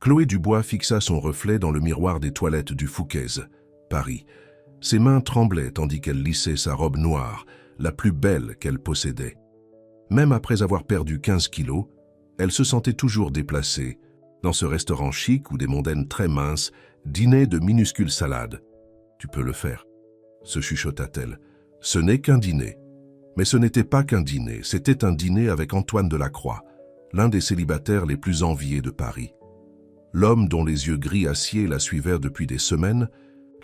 Chloé Dubois fixa son reflet dans le miroir des toilettes du Fouquet's, Paris. Ses mains tremblaient tandis qu'elle lissait sa robe noire, la plus belle qu'elle possédait. Même après avoir perdu 15 kilos, elle se sentait toujours déplacée. Dans ce restaurant chic où des mondaines très minces dînaient de minuscules salades. « Tu peux le faire », se chuchota-t-elle. Ce n'est qu'un dîner. Mais ce n'était pas qu'un dîner, c'était un dîner avec Antoine Delacroix, l'un des célibataires les plus enviés de Paris. L'homme dont les yeux gris acier la suivaient depuis des semaines,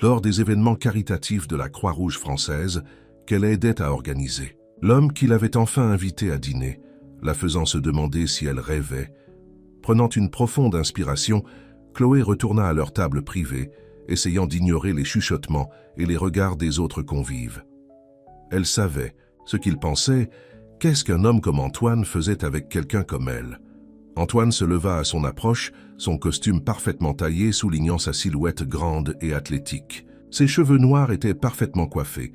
lors des événements caritatifs de la Croix-Rouge française qu'elle aidait à organiser. L'homme qui l'avait enfin invitée à dîner, la faisant se demander si elle rêvait. Prenant une profonde inspiration, Chloé retourna à leur table privée, essayant d'ignorer les chuchotements et les regards des autres convives. Elle savait, ce qu'ils pensaient, qu'est-ce qu'un homme comme Antoine faisait avec quelqu'un comme elle. Antoine se leva à son approche, son costume parfaitement taillé soulignant sa silhouette grande et athlétique. Ses cheveux noirs étaient parfaitement coiffés,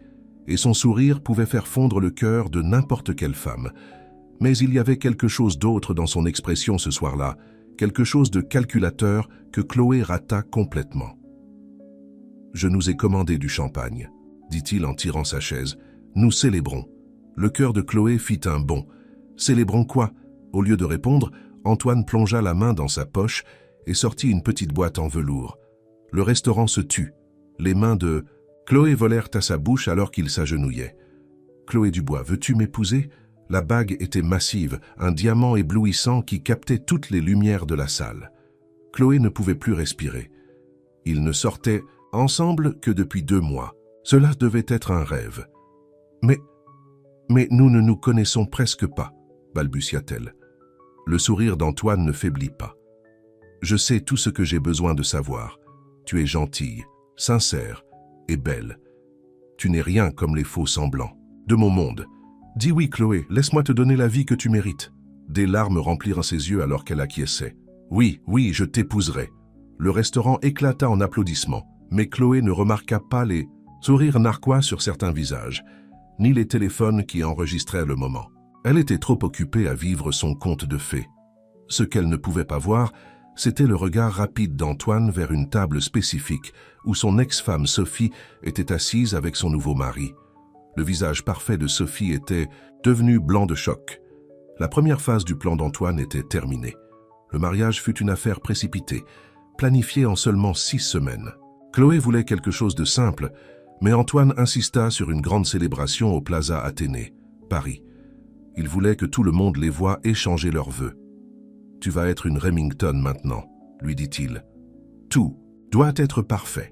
et son sourire pouvait faire fondre le cœur de n'importe quelle femme. Mais il y avait quelque chose d'autre dans son expression ce soir-là, quelque chose de calculateur que Chloé rata complètement. « Je nous ai commandé du champagne », dit-il en tirant sa chaise. « Nous célébrons. » Le cœur de Chloé fit un bond. « Célébrons quoi ?» Au lieu de répondre, Antoine plongea la main dans sa poche et sortit une petite boîte en velours. Le restaurant se tut. Les mains de Chloé volèrent à sa bouche alors qu'il s'agenouillait. « Chloé Dubois, veux-tu m'épouser ?» La bague était massive, un diamant éblouissant qui captait toutes les lumières de la salle. Chloé ne pouvait plus respirer. Ils ne sortaient ensemble que depuis 2 mois. Cela devait être un rêve. « Mais nous ne nous connaissons presque pas, » balbutia-t-elle. Le sourire d'Antoine ne faiblit pas. « Je sais tout ce que j'ai besoin de savoir. Tu es gentille, sincère et belle. Tu n'es rien comme les faux semblants. De mon monde. Dis oui, Chloé, laisse-moi te donner la vie que tu mérites. » Des larmes remplirent ses yeux alors qu'elle acquiesçait. « Oui, oui, je t'épouserai. » Le restaurant éclata en applaudissements, mais Chloé ne remarqua pas les sourires narquois sur certains visages, ni les téléphones qui enregistraient le moment. Elle était trop occupée à vivre son conte de fées. Ce qu'elle ne pouvait pas voir, c'était le regard rapide d'Antoine vers une table spécifique où son ex-femme Sophie était assise avec son nouveau mari. Le visage parfait de Sophie était devenu blanc de choc. La première phase du plan d'Antoine était terminée. Le mariage fut une affaire précipitée, planifiée en seulement 6 semaines. Chloé voulait quelque chose de simple, mais Antoine insista sur une grande célébration au Plaza Athénée, Paris. Il voulait que tout le monde les voie échanger leurs vœux. « Tu vas être une Remington maintenant », lui dit-il. Tout doit être parfait.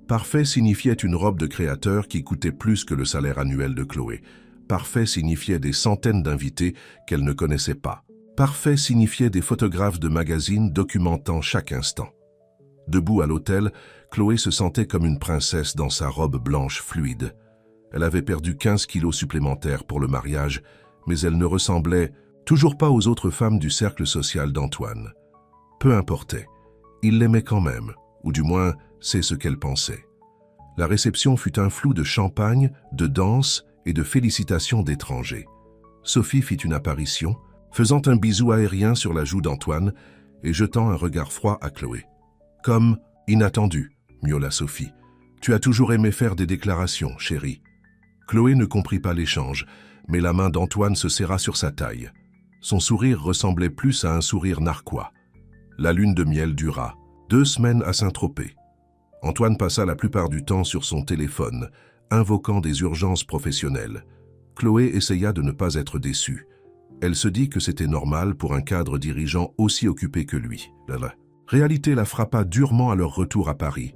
Parfait signifiait une robe de créateur qui coûtait plus que le salaire annuel de Chloé. Parfait signifiait des centaines d'invités qu'elle ne connaissait pas. Parfait signifiait des photographes de magazines documentant chaque instant. Debout à l'hôtel, Chloé se sentait comme une princesse dans sa robe blanche fluide. Elle avait perdu 15 kilos supplémentaires pour le mariage, mais elle ne ressemblait toujours pas aux autres femmes du cercle social d'Antoine. Peu importait, il l'aimait quand même, ou du moins, c'est ce qu'elle pensait. La réception fut un flou de champagne, de danse et de félicitations d'étrangers. Sophie fit une apparition, faisant un bisou aérien sur la joue d'Antoine et jetant un regard froid à Chloé. « Comme inattendu », miaula Sophie. « Tu as toujours aimé faire des déclarations, chérie. » Chloé ne comprit pas l'échange, mais la main d'Antoine se serra sur sa taille. Son sourire ressemblait plus à un sourire narquois. La lune de miel dura 2 semaines à Saint-Tropez. Antoine passa la plupart du temps sur son téléphone, invoquant des urgences professionnelles. Chloé essaya de ne pas être déçue. Elle se dit que c'était normal pour un cadre dirigeant aussi occupé que lui. La réalité la frappa durement à leur retour à Paris.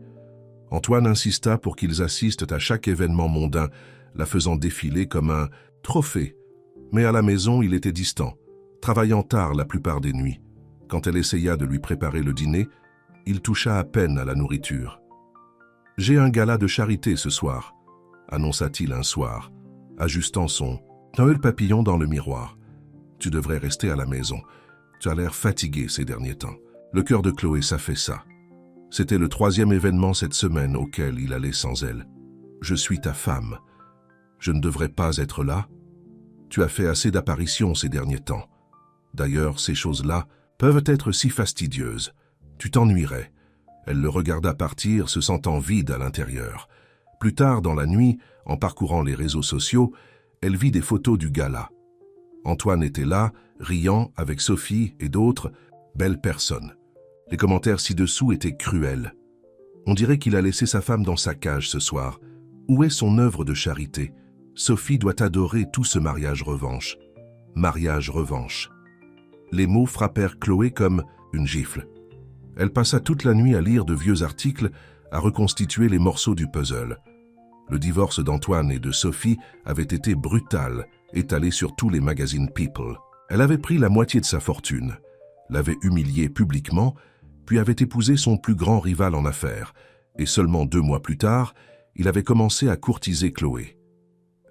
Antoine insista pour qu'ils assistent à chaque événement mondain, la faisant défiler comme un trophée. Mais à la maison, il était distant, travaillant tard la plupart des nuits. Quand elle essaya de lui préparer le dîner, il toucha à peine à la nourriture. « J'ai un gala de charité ce soir », annonça-t-il un soir, ajustant son Noël papillon dans le miroir. « Tu devrais rester à la maison. Tu as l'air fatigué ces derniers temps. » Le cœur de Chloé s'affaissa. C'était le 3e événement cette semaine auquel il allait sans elle. « Je suis ta femme. Je ne devrais pas être là. Tu as fait assez d'apparitions ces derniers temps. D'ailleurs, ces choses-là peuvent être si fastidieuses. Tu t'ennuierais. Elle le regarda partir, se sentant vide à l'intérieur. Plus tard, dans la nuit, en parcourant les réseaux sociaux, elle vit des photos du gala. Antoine était là, riant avec Sophie et d'autres, belles personnes. Les commentaires ci-dessous étaient cruels. On dirait qu'il a laissé sa femme dans sa cage ce soir. Où est son œuvre de charité? Sophie doit adorer tout ce mariage revanche. Mariage revanche. Les mots frappèrent Chloé comme une gifle. Elle passa toute la nuit à lire de vieux articles, à reconstituer les morceaux du puzzle. Le divorce d'Antoine et de Sophie avait été brutal, étalé sur tous les magazines People. Elle avait pris la moitié de sa fortune, l'avait humilié publiquement, puis avait épousé son plus grand rival en affaires, et seulement 2 mois plus tard, il avait commencé à courtiser Chloé.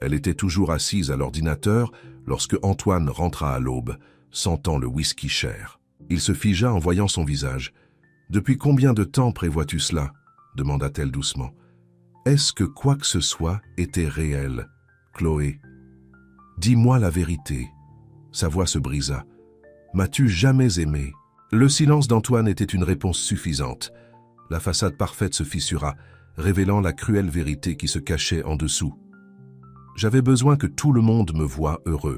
Elle était toujours assise à l'ordinateur lorsque Antoine rentra à l'aube, sentant le whisky cher. Il se figea en voyant son visage. « Depuis combien de temps prévois-tu cela » demanda-t-elle doucement. « Est-ce que quoi que ce soit était réel, Chloé ? Dis-moi la vérité. » Sa voix se brisa. « M'as-tu jamais aimé ?» Le silence d'Antoine était une réponse suffisante. La façade parfaite se fissura, révélant la cruelle vérité qui se cachait en dessous. « J'avais besoin que tout le monde me voie heureux, »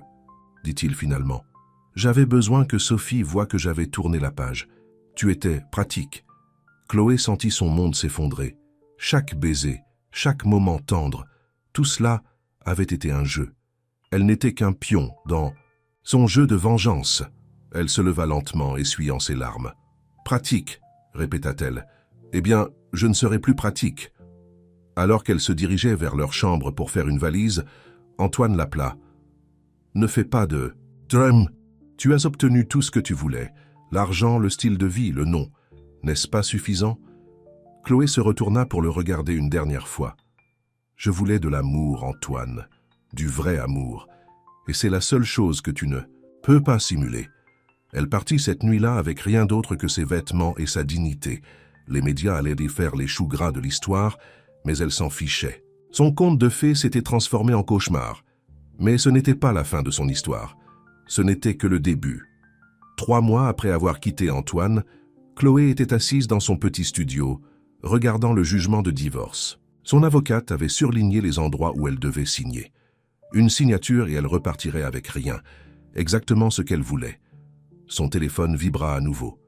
dit-il finalement. « J'avais besoin que Sophie voie que j'avais tourné la page. Tu étais pratique. » Chloé sentit son monde s'effondrer. Chaque baiser, chaque moment tendre, tout cela avait été un jeu. Elle n'était qu'un pion dans son jeu de vengeance. Elle se leva lentement, essuyant ses larmes. « Pratique, » répéta-t-elle. « Eh bien, je ne serai plus pratique. » Alors qu'elle se dirigeait vers leur chambre pour faire une valise, Antoine l'appela. « Ne fais pas de drame. Tu as obtenu tout ce que tu voulais. L'argent, le style de vie, le nom. N'est-ce pas suffisant ?» Chloé se retourna pour le regarder une dernière fois. « Je voulais de l'amour, Antoine. Du vrai amour. Et c'est la seule chose que tu ne peux pas simuler. » Elle partit cette nuit-là avec rien d'autre que ses vêtements et sa dignité. Les médias allaient défaire les choux gras de l'histoire, mais elle s'en fichait. Son conte de fées s'était transformé en cauchemar. Mais ce n'était pas la fin de son histoire. Ce n'était que le début. 3 mois après avoir quitté Antoine, Chloé était assise dans son petit studio, regardant le jugement de divorce. Son avocate avait surligné les endroits où elle devait signer. Une signature et elle repartirait avec rien, exactement ce qu'elle voulait. Son téléphone vibra à nouveau.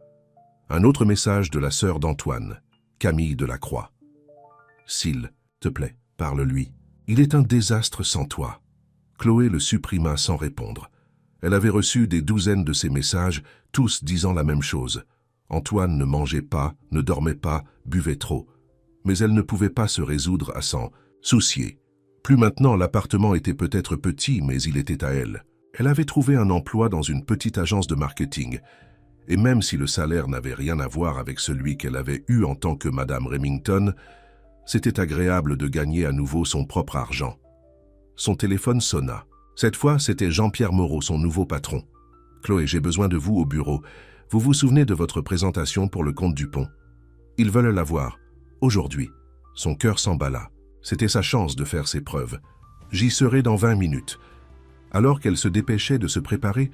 Un autre message de la sœur d'Antoine, Camille Delacroix. « S'il te plaît, parle-lui. Il est un désastre sans toi. » Chloé le supprima sans répondre. Elle avait reçu des douzaines de ces messages, tous disant la même chose. Antoine ne mangeait pas, ne dormait pas, buvait trop. Mais elle ne pouvait pas se résoudre à s'en soucier. Plus maintenant, l'appartement était peut-être petit, mais il était à elle. Elle avait trouvé un emploi dans une petite agence de marketing. Et même si le salaire n'avait rien à voir avec celui qu'elle avait eu en tant que Madame Remington, c'était agréable de gagner à nouveau son propre argent. Son téléphone sonna. Cette fois, c'était Jean-Pierre Moreau, son nouveau patron. « Chloé, j'ai besoin de vous au bureau. Vous vous souvenez de votre présentation pour le compte Dupont? Ils veulent la voir. Aujourd'hui. » Son cœur s'emballa. C'était sa chance de faire ses preuves. « J'y serai dans 20 minutes. » Alors qu'elle se dépêchait de se préparer,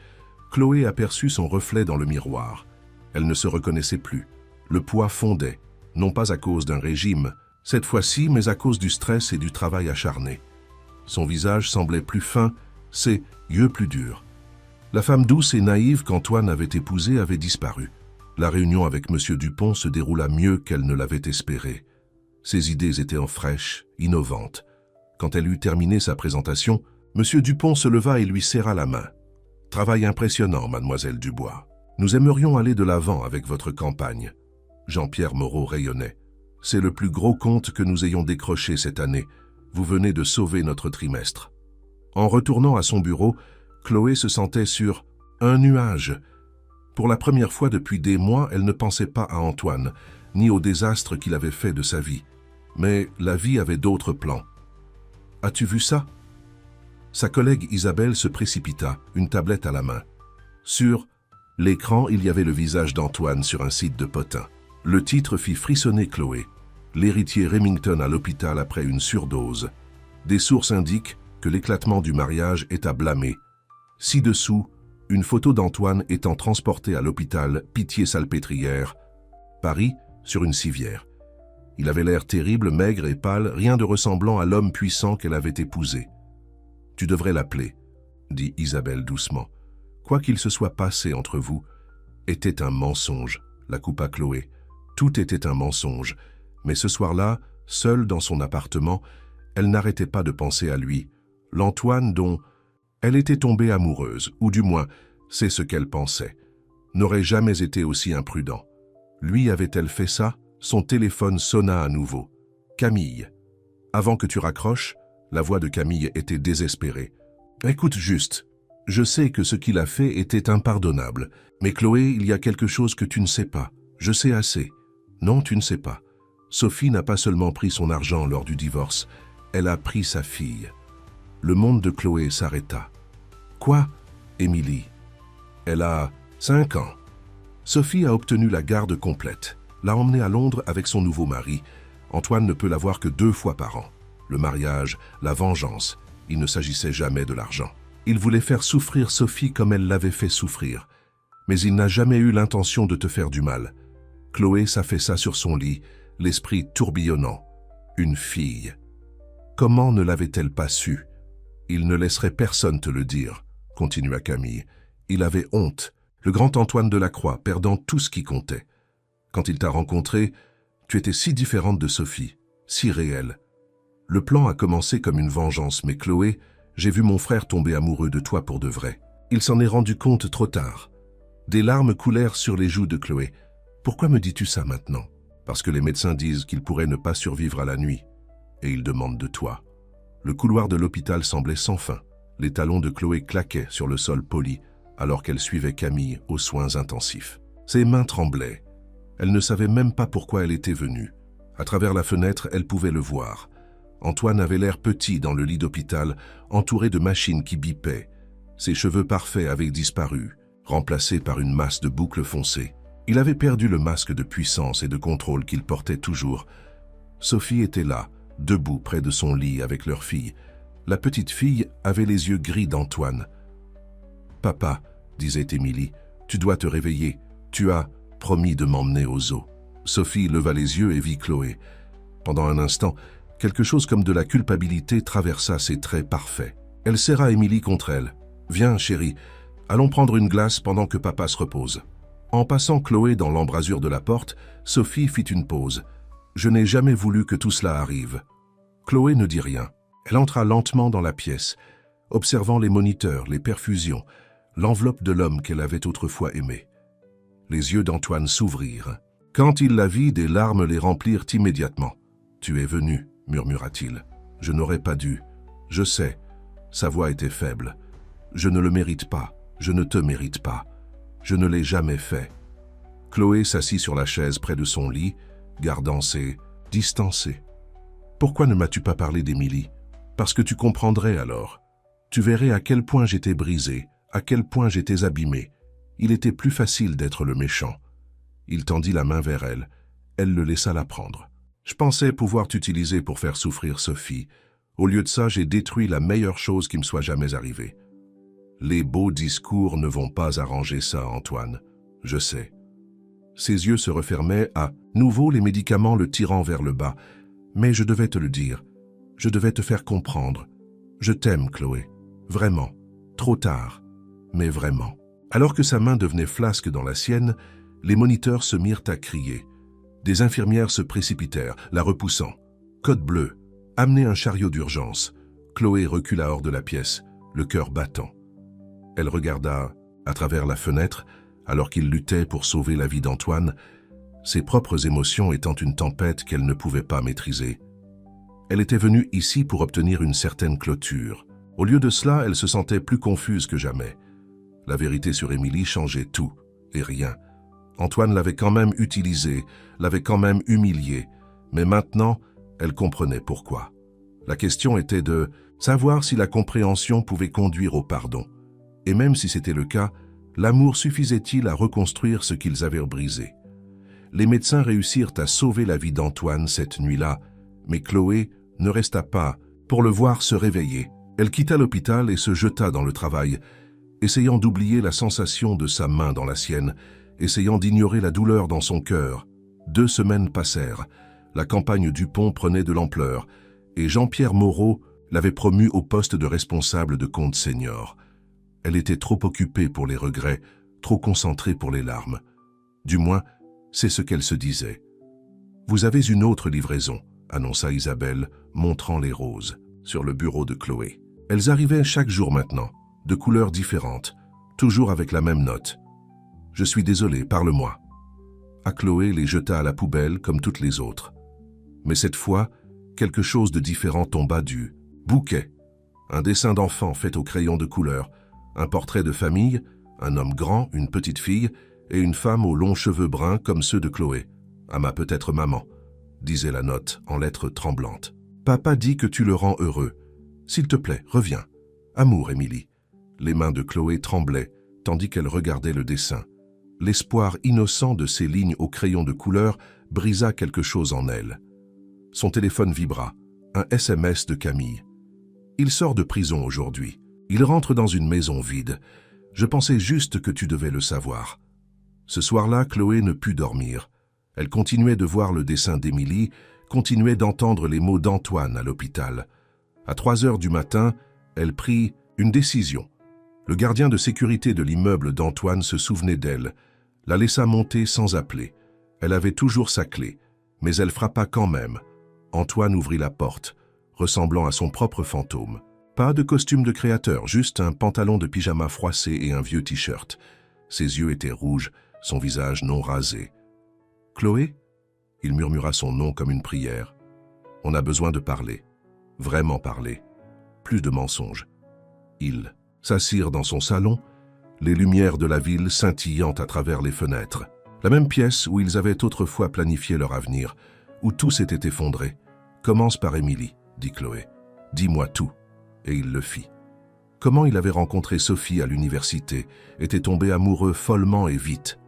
Chloé aperçut son reflet dans le miroir. Elle ne se reconnaissait plus. Le poids fondait, non pas à cause d'un régime, cette fois-ci, mais à cause du stress et du travail acharné. Son visage semblait plus fin, ses yeux plus durs. La femme douce et naïve qu'Antoine avait épousée avait disparu. La réunion avec M. Dupont se déroula mieux qu'elle ne l'avait espéré. Ses idées étaient fraîches, innovantes. Quand elle eut terminé sa présentation, M. Dupont se leva et lui serra la main. « Travail impressionnant, mademoiselle Dubois. Nous aimerions aller de l'avant avec votre campagne. » Jean-Pierre Moreau rayonnait. « C'est le plus gros compte que nous ayons décroché cette année. Vous venez de sauver notre trimestre. » En retournant à son bureau, Chloé se sentait sur un nuage. Pour la première fois depuis des mois, elle ne pensait pas à Antoine, ni au désastre qu'il avait fait de sa vie. Mais la vie avait d'autres plans. « As-tu vu ça ?» Sa collègue Isabelle se précipita, une tablette à la main. Sur l'écran, il y avait le visage d'Antoine sur un site de potin. Le titre fit frissonner Chloé. L'héritier Remington à l'hôpital après une surdose. Des sources indiquent que l'éclatement du mariage est à blâmer. Ci-dessous, une photo d'Antoine étant transporté à l'hôpital Pitié-Salpêtrière. Paris, sur une civière. Il avait l'air terrible, maigre et pâle, rien de ressemblant à l'homme puissant qu'elle avait épousé. « Tu devrais l'appeler, » dit Isabelle doucement. « Quoi qu'il se soit passé entre vous, était un mensonge, » la coupa Chloé. Tout était un mensonge, mais ce soir-là, seule dans son appartement, elle n'arrêtait pas de penser à lui, l'Antoine dont elle était tombée amoureuse, ou du moins, c'est ce qu'elle pensait, n'aurait jamais été aussi imprudent. Lui avait-elle fait ça? Son téléphone sonna à nouveau. « Camille. » Avant que tu raccroches, la voix de Camille était désespérée. « Écoute juste, je sais que ce qu'il a fait était impardonnable, mais Chloé, il y a quelque chose que tu ne sais pas. Je sais assez. Non, tu ne sais pas. Sophie n'a pas seulement pris son argent lors du divorce, elle a pris sa fille. » Le monde de Chloé s'arrêta. « Quoi, Émilie? Elle a 5 ans. » Sophie a obtenu la garde complète, l'a emmenée à Londres avec son nouveau mari. Antoine ne peut la voir que 2 fois par an. Le mariage, la vengeance, il ne s'agissait jamais de l'argent. Il voulait faire souffrir Sophie comme elle l'avait fait souffrir. Mais il n'a jamais eu l'intention de te faire du mal. Chloé s'affaissa sur son lit, l'esprit tourbillonnant. Une fille. Comment ne l'avait-elle pas su? Il ne laisserait personne te le dire, continua Camille. Il avait honte, le grand Antoine Delacroix, perdant tout ce qui comptait. Quand il t'a rencontré, tu étais si différente de Sophie, si réelle. Le plan a commencé comme une vengeance, mais Chloé, j'ai vu mon frère tomber amoureux de toi pour de vrai. Il s'en est rendu compte trop tard. Des larmes coulèrent sur les joues de Chloé. Pourquoi me dis-tu ça maintenant? Parce que les médecins disent qu'il pourrait ne pas survivre à la nuit. Et ils demandent de toi. Le couloir de l'hôpital semblait sans fin. Les talons de Chloé claquaient sur le sol poli, alors qu'elle suivait Camille aux soins intensifs. Ses mains tremblaient. Elle ne savait même pas pourquoi elle était venue. À travers la fenêtre, elle pouvait le voir. Antoine avait l'air petit dans le lit d'hôpital, entouré de machines qui bipaient. Ses cheveux parfaits avaient disparu, remplacés par une masse de boucles foncées. Il avait perdu le masque de puissance et de contrôle qu'il portait toujours. Sophie était là, debout près de son lit avec leur fille. La petite fille avait les yeux gris d'Antoine. « Papa, » disait Émilie, « tu dois te réveiller. Tu as promis de m'emmener au zoo. » Sophie leva les yeux et vit Chloé. Pendant un instant, quelque chose comme de la culpabilité traversa ses traits parfaits. Elle serra Émilie contre elle. « Viens, chérie, allons prendre une glace pendant que papa se repose. » En passant Chloé dans l'embrasure de la porte, Sophie fit une pause. « Je n'ai jamais voulu que tout cela arrive. » Chloé ne dit rien. Elle entra lentement dans la pièce, observant les moniteurs, les perfusions, l'enveloppe de l'homme qu'elle avait autrefois aimé. Les yeux d'Antoine s'ouvrirent. Quand il la vit, des larmes les remplirent immédiatement. « Tu es venu, » murmura-t-il. « Je n'aurais pas dû. Je sais. » Sa voix était faible. « Je ne le mérite pas. Je ne te mérite pas. Je ne l'ai jamais fait. » Chloé s'assit sur la chaise près de son lit, gardant ses distancés. « Pourquoi ne m'as-tu pas parlé d'Émilie? Parce que tu comprendrais alors. Tu verrais à quel point j'étais brisé, à quel point j'étais abîmé. Il était plus facile d'être le méchant. » Il tendit la main vers elle. Elle le laissa la prendre. « Je pensais pouvoir t'utiliser pour faire souffrir Sophie. Au lieu de ça, j'ai détruit la meilleure chose qui me soit jamais arrivée. Les beaux discours ne vont pas arranger ça, Antoine. Je sais. » Ses yeux se refermaient, à nouveau les médicaments le tirant vers le bas. « Mais je devais te le dire. Je devais te faire comprendre. Je t'aime, Chloé. Vraiment. Trop tard. Mais vraiment. » Alors que sa main devenait flasque dans la sienne, les moniteurs se mirent à crier. Des infirmières se précipitèrent, la repoussant. « Code bleu. Amenez un chariot d'urgence. » Chloé recula hors de la pièce, le cœur battant. Elle regarda à travers la fenêtre, alors qu'il luttait pour sauver la vie d'Antoine, ses propres émotions étant une tempête qu'elle ne pouvait pas maîtriser. Elle était venue ici pour obtenir une certaine clôture. Au lieu de cela, elle se sentait plus confuse que jamais. La vérité sur Émilie changeait tout et rien. Antoine l'avait quand même utilisée, l'avait quand même humiliée, mais maintenant, elle comprenait pourquoi. La question était de savoir si la compréhension pouvait conduire au pardon. Et même si c'était le cas, l'amour suffisait-il à reconstruire ce qu'ils avaient brisé? Les médecins réussirent à sauver la vie d'Antoine cette nuit-là, mais Chloé ne resta pas pour le voir se réveiller. Elle quitta l'hôpital et se jeta dans le travail, essayant d'oublier la sensation de sa main dans la sienne, essayant d'ignorer la douleur dans son cœur. 2 semaines passèrent. La campagne Dupont prenait de l'ampleur et Jean-Pierre Moreau l'avait promue au poste de responsable de compte senior. Elle était trop occupée pour les regrets, trop concentrée pour les larmes. Du moins, c'est ce qu'elle se disait. « Vous avez une autre livraison », annonça Isabelle, montrant les roses sur le bureau de Chloé. Elles arrivaient chaque jour maintenant, de couleurs différentes, toujours avec la même note. « Je suis désolé, parle-moi ». À Chloé les jeta à la poubelle comme toutes les autres. Mais cette fois, quelque chose de différent tomba du bouquet. Un dessin d'enfant fait au crayon de couleur, un portrait de famille, un homme grand, une petite fille et une femme aux longs cheveux bruns comme ceux de Chloé. « À ma peut-être maman », disait la note en lettres tremblantes. « Papa dit que tu le rends heureux. S'il te plaît, reviens. Amour, Émilie. » Les mains de Chloé tremblaient, tandis qu'elle regardait le dessin. L'espoir innocent de ces lignes au crayon de couleur brisa quelque chose en elle. Son téléphone vibra, un SMS de Camille. « Il sort de prison aujourd'hui. Il rentre dans une maison vide. Je pensais juste que tu devais le savoir. » Ce soir-là, Chloé ne put dormir. Elle continuait de voir le dessin d'Émilie, continuait d'entendre les mots d'Antoine à l'hôpital. À 3 heures du matin, elle prit une décision. Le gardien de sécurité de l'immeuble d'Antoine se souvenait d'elle, la laissa monter sans appeler. Elle avait toujours sa clé, mais elle frappa quand même. Antoine ouvrit la porte, ressemblant à son propre fantôme. Pas de costume de créateur, juste un pantalon de pyjama froissé et un vieux t-shirt. Ses yeux étaient rouges, son visage non rasé. « Chloé ?» Il murmura son nom comme une prière. « On a besoin de parler. Vraiment parler. Plus de mensonges. » Ils s'assirent dans son salon, les lumières de la ville scintillant à travers les fenêtres. La même pièce où ils avaient autrefois planifié leur avenir, où tout s'était effondré. « Commence par Émilie, » dit Chloé. « Dis-moi tout. » Et il le fit. Comment il avait rencontré Sophie à l'université, était tombé amoureux follement et vite.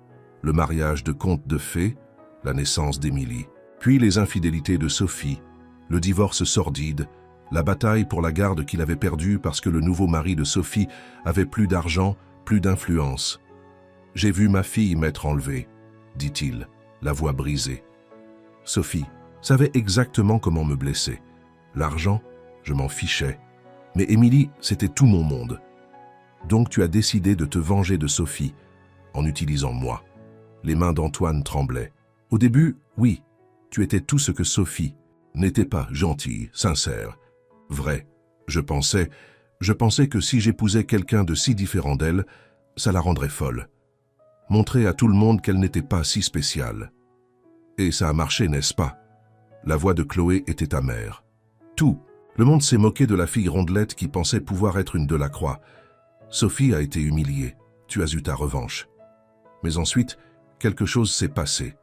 Le mariage de conte de fées, la naissance d'Émilie, puis les infidélités de Sophie, le divorce sordide, la bataille pour la garde qu'il avait perdue parce que le nouveau mari de Sophie avait plus d'argent, plus d'influence. « J'ai vu ma fille m'être enlevée, » dit-il, la voix brisée. Sophie savait exactement comment me blesser. L'argent, je m'en fichais. Mais Émilie, c'était tout mon monde. Donc tu as décidé de te venger de Sophie, en utilisant moi. Les mains d'Antoine tremblaient. Au début, oui, tu étais tout ce que Sophie n'était pas, gentille, sincère, vraie. Je pensais que si j'épousais quelqu'un de si différent d'elle, ça la rendrait folle. Montrer à tout le monde qu'elle n'était pas si spéciale. Et ça a marché, n'est-ce pas? La voix de Chloé était amère. Tout. Le monde s'est moqué de la fille rondelette qui pensait pouvoir être une Delacroix. Sophie a été humiliée. Tu as eu ta revanche. Mais ensuite, quelque chose s'est passé.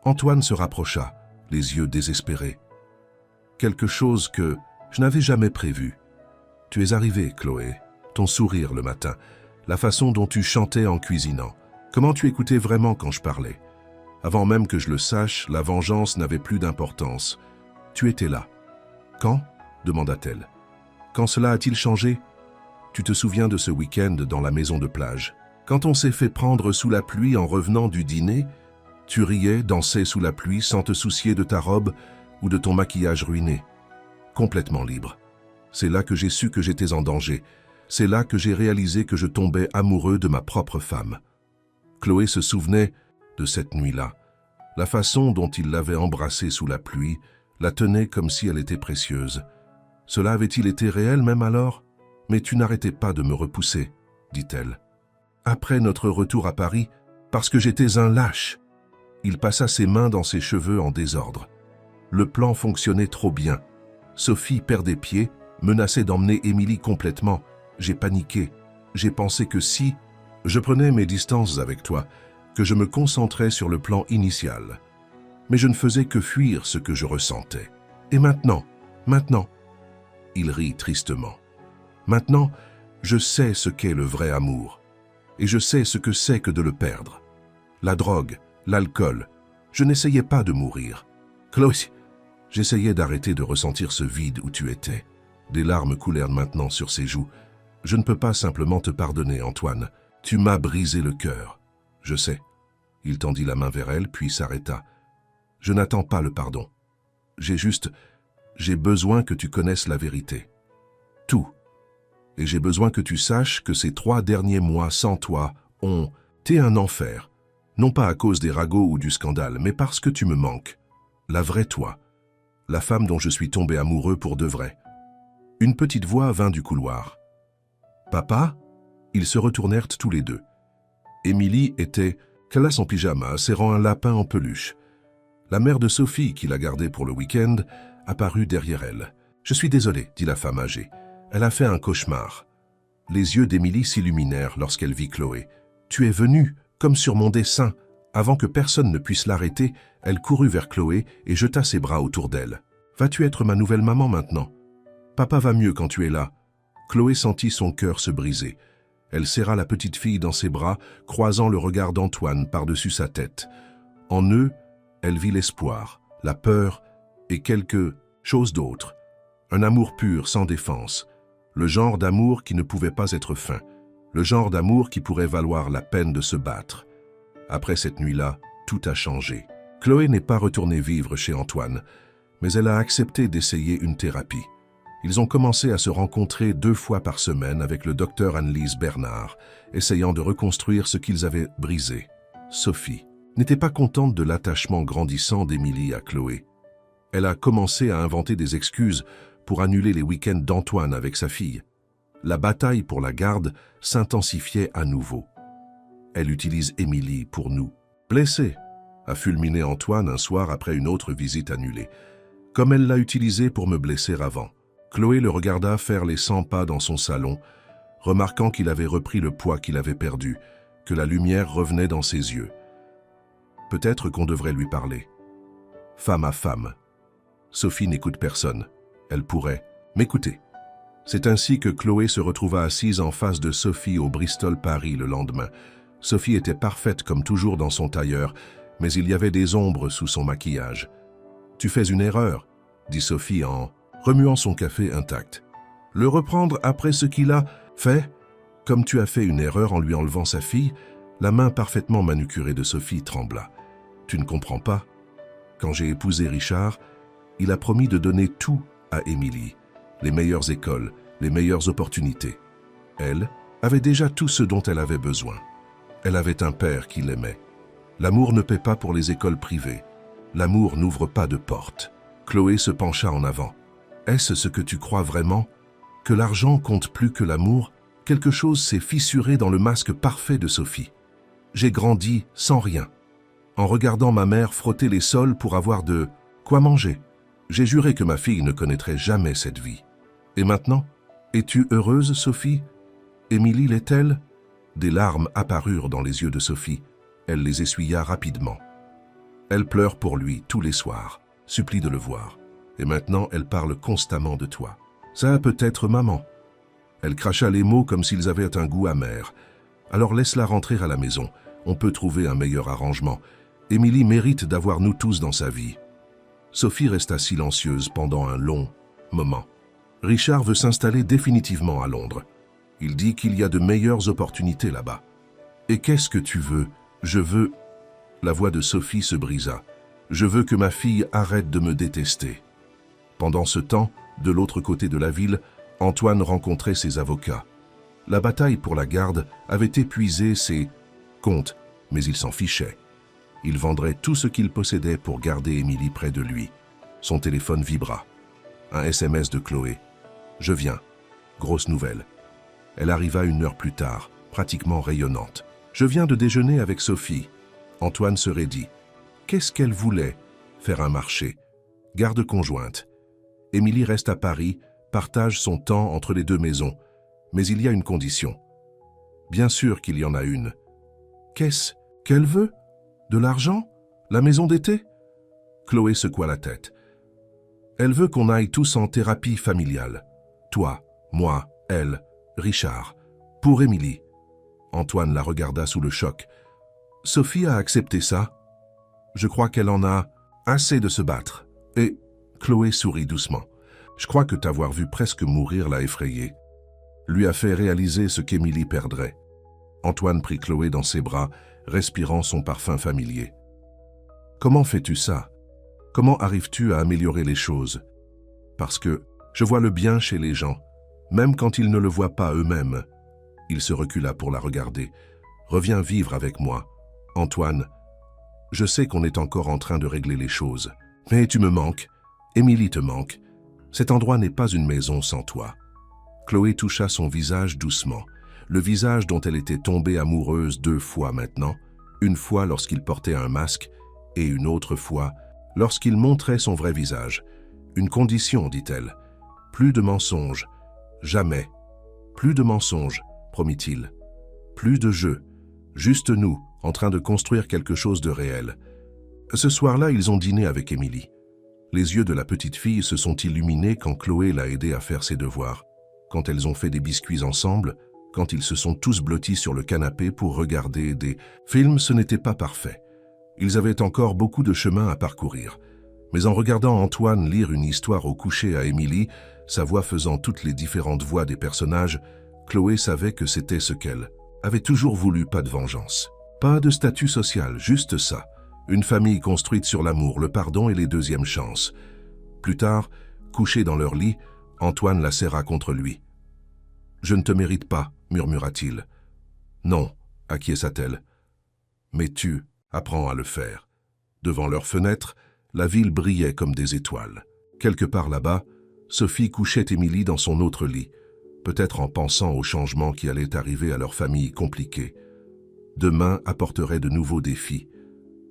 Antoine se rapprocha, les yeux désespérés. Quelque chose que je n'avais jamais prévu. Tu es arrivée, Chloé. Ton sourire le matin, la façon dont tu chantais en cuisinant. Comment tu écoutais vraiment quand je parlais. Avant même que je le sache, la vengeance n'avait plus d'importance. Tu étais là. Quand ? Demanda-t-elle. Quand cela a-t-il changé? Tu te souviens de ce week-end dans la maison de plage? Quand on s'est fait prendre sous la pluie en revenant du dîner, tu riais, dansais sous la pluie sans te soucier de ta robe ou de ton maquillage ruiné. Complètement libre. C'est là que j'ai su que j'étais en danger. C'est là que j'ai réalisé que je tombais amoureux de ma propre femme. Chloé se souvenait de cette nuit-là. La façon dont il l'avait embrassée sous la pluie la tenait comme si elle était précieuse. Cela avait-il été réel même alors? Mais tu n'arrêtais pas de me repousser, dit-elle. Après notre retour à Paris, parce que j'étais un lâche. Il passa ses mains dans ses cheveux en désordre. Le plan fonctionnait trop bien. Sophie perdait pied, menaçait d'emmener Émilie complètement. J'ai paniqué. J'ai pensé que si je prenais mes distances avec toi, que je me concentrais sur le plan initial. Mais je ne faisais que fuir ce que je ressentais. Et maintenant, il rit tristement. Maintenant, je sais ce qu'est le vrai amour. Et je sais ce que c'est que de le perdre. La drogue, l'alcool. Je n'essayais pas de mourir. Chloé, j'essayais d'arrêter de ressentir ce vide où tu étais. Des larmes coulèrent maintenant sur ses joues. Je ne peux pas simplement te pardonner, Antoine. Tu m'as brisé le cœur. Je sais. Il tendit la main vers elle, puis s'arrêta. Je n'attends pas le pardon. J'ai besoin que tu connaisses la vérité. Tout. Et j'ai besoin que tu saches que ces 3 derniers mois sans toi ont été un enfer. Non pas à cause des ragots ou du scandale, mais parce que tu me manques. La vraie toi. La femme dont je suis tombé amoureux pour de vrai. Une petite voix vint du couloir. Papa? Ils se retournèrent tous les deux. Émilie était qu'elle a son pyjama, serrant un lapin en peluche. La mère de Sophie, qui la gardait pour le week-end, apparut derrière elle. « Je suis désolée, dit la femme âgée. Elle a fait un cauchemar. » Les yeux d'Émilie s'illuminèrent lorsqu'elle vit Chloé. « Tu es venue, comme sur mon dessin. » Avant que personne ne puisse l'arrêter, elle courut vers Chloé et jeta ses bras autour d'elle. « Vas-tu être ma nouvelle maman maintenant? Papa va mieux quand tu es là. » Chloé sentit son cœur se briser. Elle serra la petite fille dans ses bras, croisant le regard d'Antoine par-dessus sa tête. En eux, elle vit l'espoir, la peur et quelque chose d'autre. Un amour pur, sans défense. Le genre d'amour qui ne pouvait pas être feint. Le genre d'amour qui pourrait valoir la peine de se battre. Après cette nuit-là, tout a changé. Chloé n'est pas retournée vivre chez Antoine, mais elle a accepté d'essayer une thérapie. Ils ont commencé à se rencontrer 2 fois par semaine avec le docteur Anne-Lise Bernard, essayant de reconstruire ce qu'ils avaient brisé. Sophie n'était pas contente de l'attachement grandissant d'Émilie à Chloé. Elle a commencé à inventer des excuses pour annuler les week-ends d'Antoine avec sa fille. La bataille pour la garde s'intensifiait à nouveau. Elle utilise Émilie pour nous blesser, a fulminé Antoine un soir après une autre visite annulée, comme elle l'a utilisé pour me blesser avant. Chloé le regarda faire les 100 pas dans son salon, remarquant qu'il avait repris le poids qu'il avait perdu, que la lumière revenait dans ses yeux. Peut-être qu'on devrait lui parler. Femme à femme. Sophie n'écoute personne. Elle pourrait m'écouter. C'est ainsi que Chloé se retrouva assise en face de Sophie au Bristol Paris le lendemain. Sophie était parfaite comme toujours dans son tailleur, mais il y avait des ombres sous son maquillage. « Tu fais une erreur », dit Sophie en remuant son café intact. « Le reprendre après ce qu'il a fait, comme tu as fait une erreur en lui enlevant sa fille ?» La main parfaitement manucurée de Sophie trembla. « Tu ne comprends pas. Quand j'ai épousé Richard, il a promis de donner tout à Émilie, les meilleures écoles, les meilleures opportunités. Elle avait déjà tout ce dont elle avait besoin. Elle avait un père qui l'aimait. L'amour ne paie pas pour les écoles privées. L'amour n'ouvre pas de porte. » Chloé se pencha en avant. « Est-ce ce que tu crois vraiment? Que l'argent compte plus que l'amour? » Quelque chose s'est fissuré dans le masque parfait de Sophie. J'ai grandi sans rien, en regardant ma mère frotter les sols pour avoir de quoi manger. J'ai juré que ma fille ne connaîtrait jamais cette vie. Et maintenant, es-tu heureuse, Sophie? Émilie l'est-elle? Des larmes apparurent dans les yeux de Sophie. Elle les essuya rapidement. Elle pleure pour lui tous les soirs, supplie de le voir. Et maintenant, elle parle constamment de toi. Ça peut être maman. Elle cracha les mots comme s'ils avaient un goût amer. Alors laisse-la rentrer à la maison. On peut trouver un meilleur arrangement. Émilie mérite d'avoir nous tous dans sa vie. Sophie resta silencieuse pendant un long moment. Richard veut s'installer définitivement à Londres. Il dit qu'il y a de meilleures opportunités là-bas. Et qu'est-ce que tu veux? Je veux... La voix de Sophie se brisa. Je veux que ma fille arrête de me détester. Pendant ce temps, de l'autre côté de la ville, Antoine rencontrait ses avocats. La bataille pour la garde avait épuisé ses comptes, mais il s'en fichait. Il vendrait tout ce qu'il possédait pour garder Émilie près de lui. Son téléphone vibra. Un SMS de Chloé. « Je viens. » Grosse nouvelle. Elle arriva 1 heure plus tard, pratiquement rayonnante. « Je viens de déjeuner avec Sophie. » Antoine se raidit. Qu'est-ce qu'elle voulait? Faire un marché. Garde conjointe. Émilie reste à Paris, partage son temps entre les 2 maisons. Mais il y a une condition. Bien sûr qu'il y en a une. Qu'est-ce qu'elle veut? De l'argent? La maison d'été? Chloé secoua la tête. Elle veut qu'on aille tous en thérapie familiale. Toi, moi, elle, Richard. Pour Émilie. Antoine la regarda sous le choc. Sophie a accepté ça. Je crois qu'elle en a assez de se battre. Et Chloé sourit doucement. Je crois que t'avoir vu presque mourir l'a effrayée. Lui a fait réaliser ce qu'Émilie perdrait. Antoine prit Chloé dans ses bras, respirant son parfum familier. « Comment fais-tu ça? Comment arrives-tu à améliorer les choses? Parce que je vois le bien chez les gens, même quand ils ne le voient pas eux-mêmes. Il se recula pour la regarder. Reviens vivre avec moi. Antoine, je sais qu'on est encore en train de régler les choses. Mais tu me manques. Émilie te manque. Cet endroit n'est pas une maison sans toi. Chloé toucha son visage doucement. Le visage dont elle était tombée amoureuse 2 fois maintenant. Une fois lorsqu'il portait un masque et une autre fois lorsqu'il montrait son vrai visage. Une condition, dit-elle. Plus de mensonges. Jamais. Plus de mensonges, promit-il. Plus de jeux. Juste nous, en train de construire quelque chose de réel. Ce soir-là, ils ont dîné avec Émilie. Les yeux de la petite fille se sont illuminés quand Chloé l'a aidée à faire ses devoirs, quand elles ont fait des biscuits ensemble, quand ils se sont tous blottis sur le canapé pour regarder des films. Ce n'était pas parfait. Ils avaient encore beaucoup de chemin à parcourir. Mais en regardant Antoine lire une histoire au coucher à Émilie, sa voix faisant toutes les différentes voix des personnages, Chloé savait que c'était ce qu'elle avait toujours voulu, pas de vengeance. Pas de statut social, juste ça. Une famille construite sur l'amour, le pardon et les deuxièmes chances. Plus tard, couchés dans leur lit, Antoine la serra contre lui. « Je ne te mérite pas, murmura-t-il. « Non, acquiesça-t-elle. Mais tu apprends à le faire. » Devant leur fenêtre, la ville brillait comme des étoiles. Quelque part là-bas, Sophie couchait Émilie dans son autre lit, peut-être en pensant aux changements qui allaient arriver à leur famille compliquée. Demain apporterait de nouveaux défis.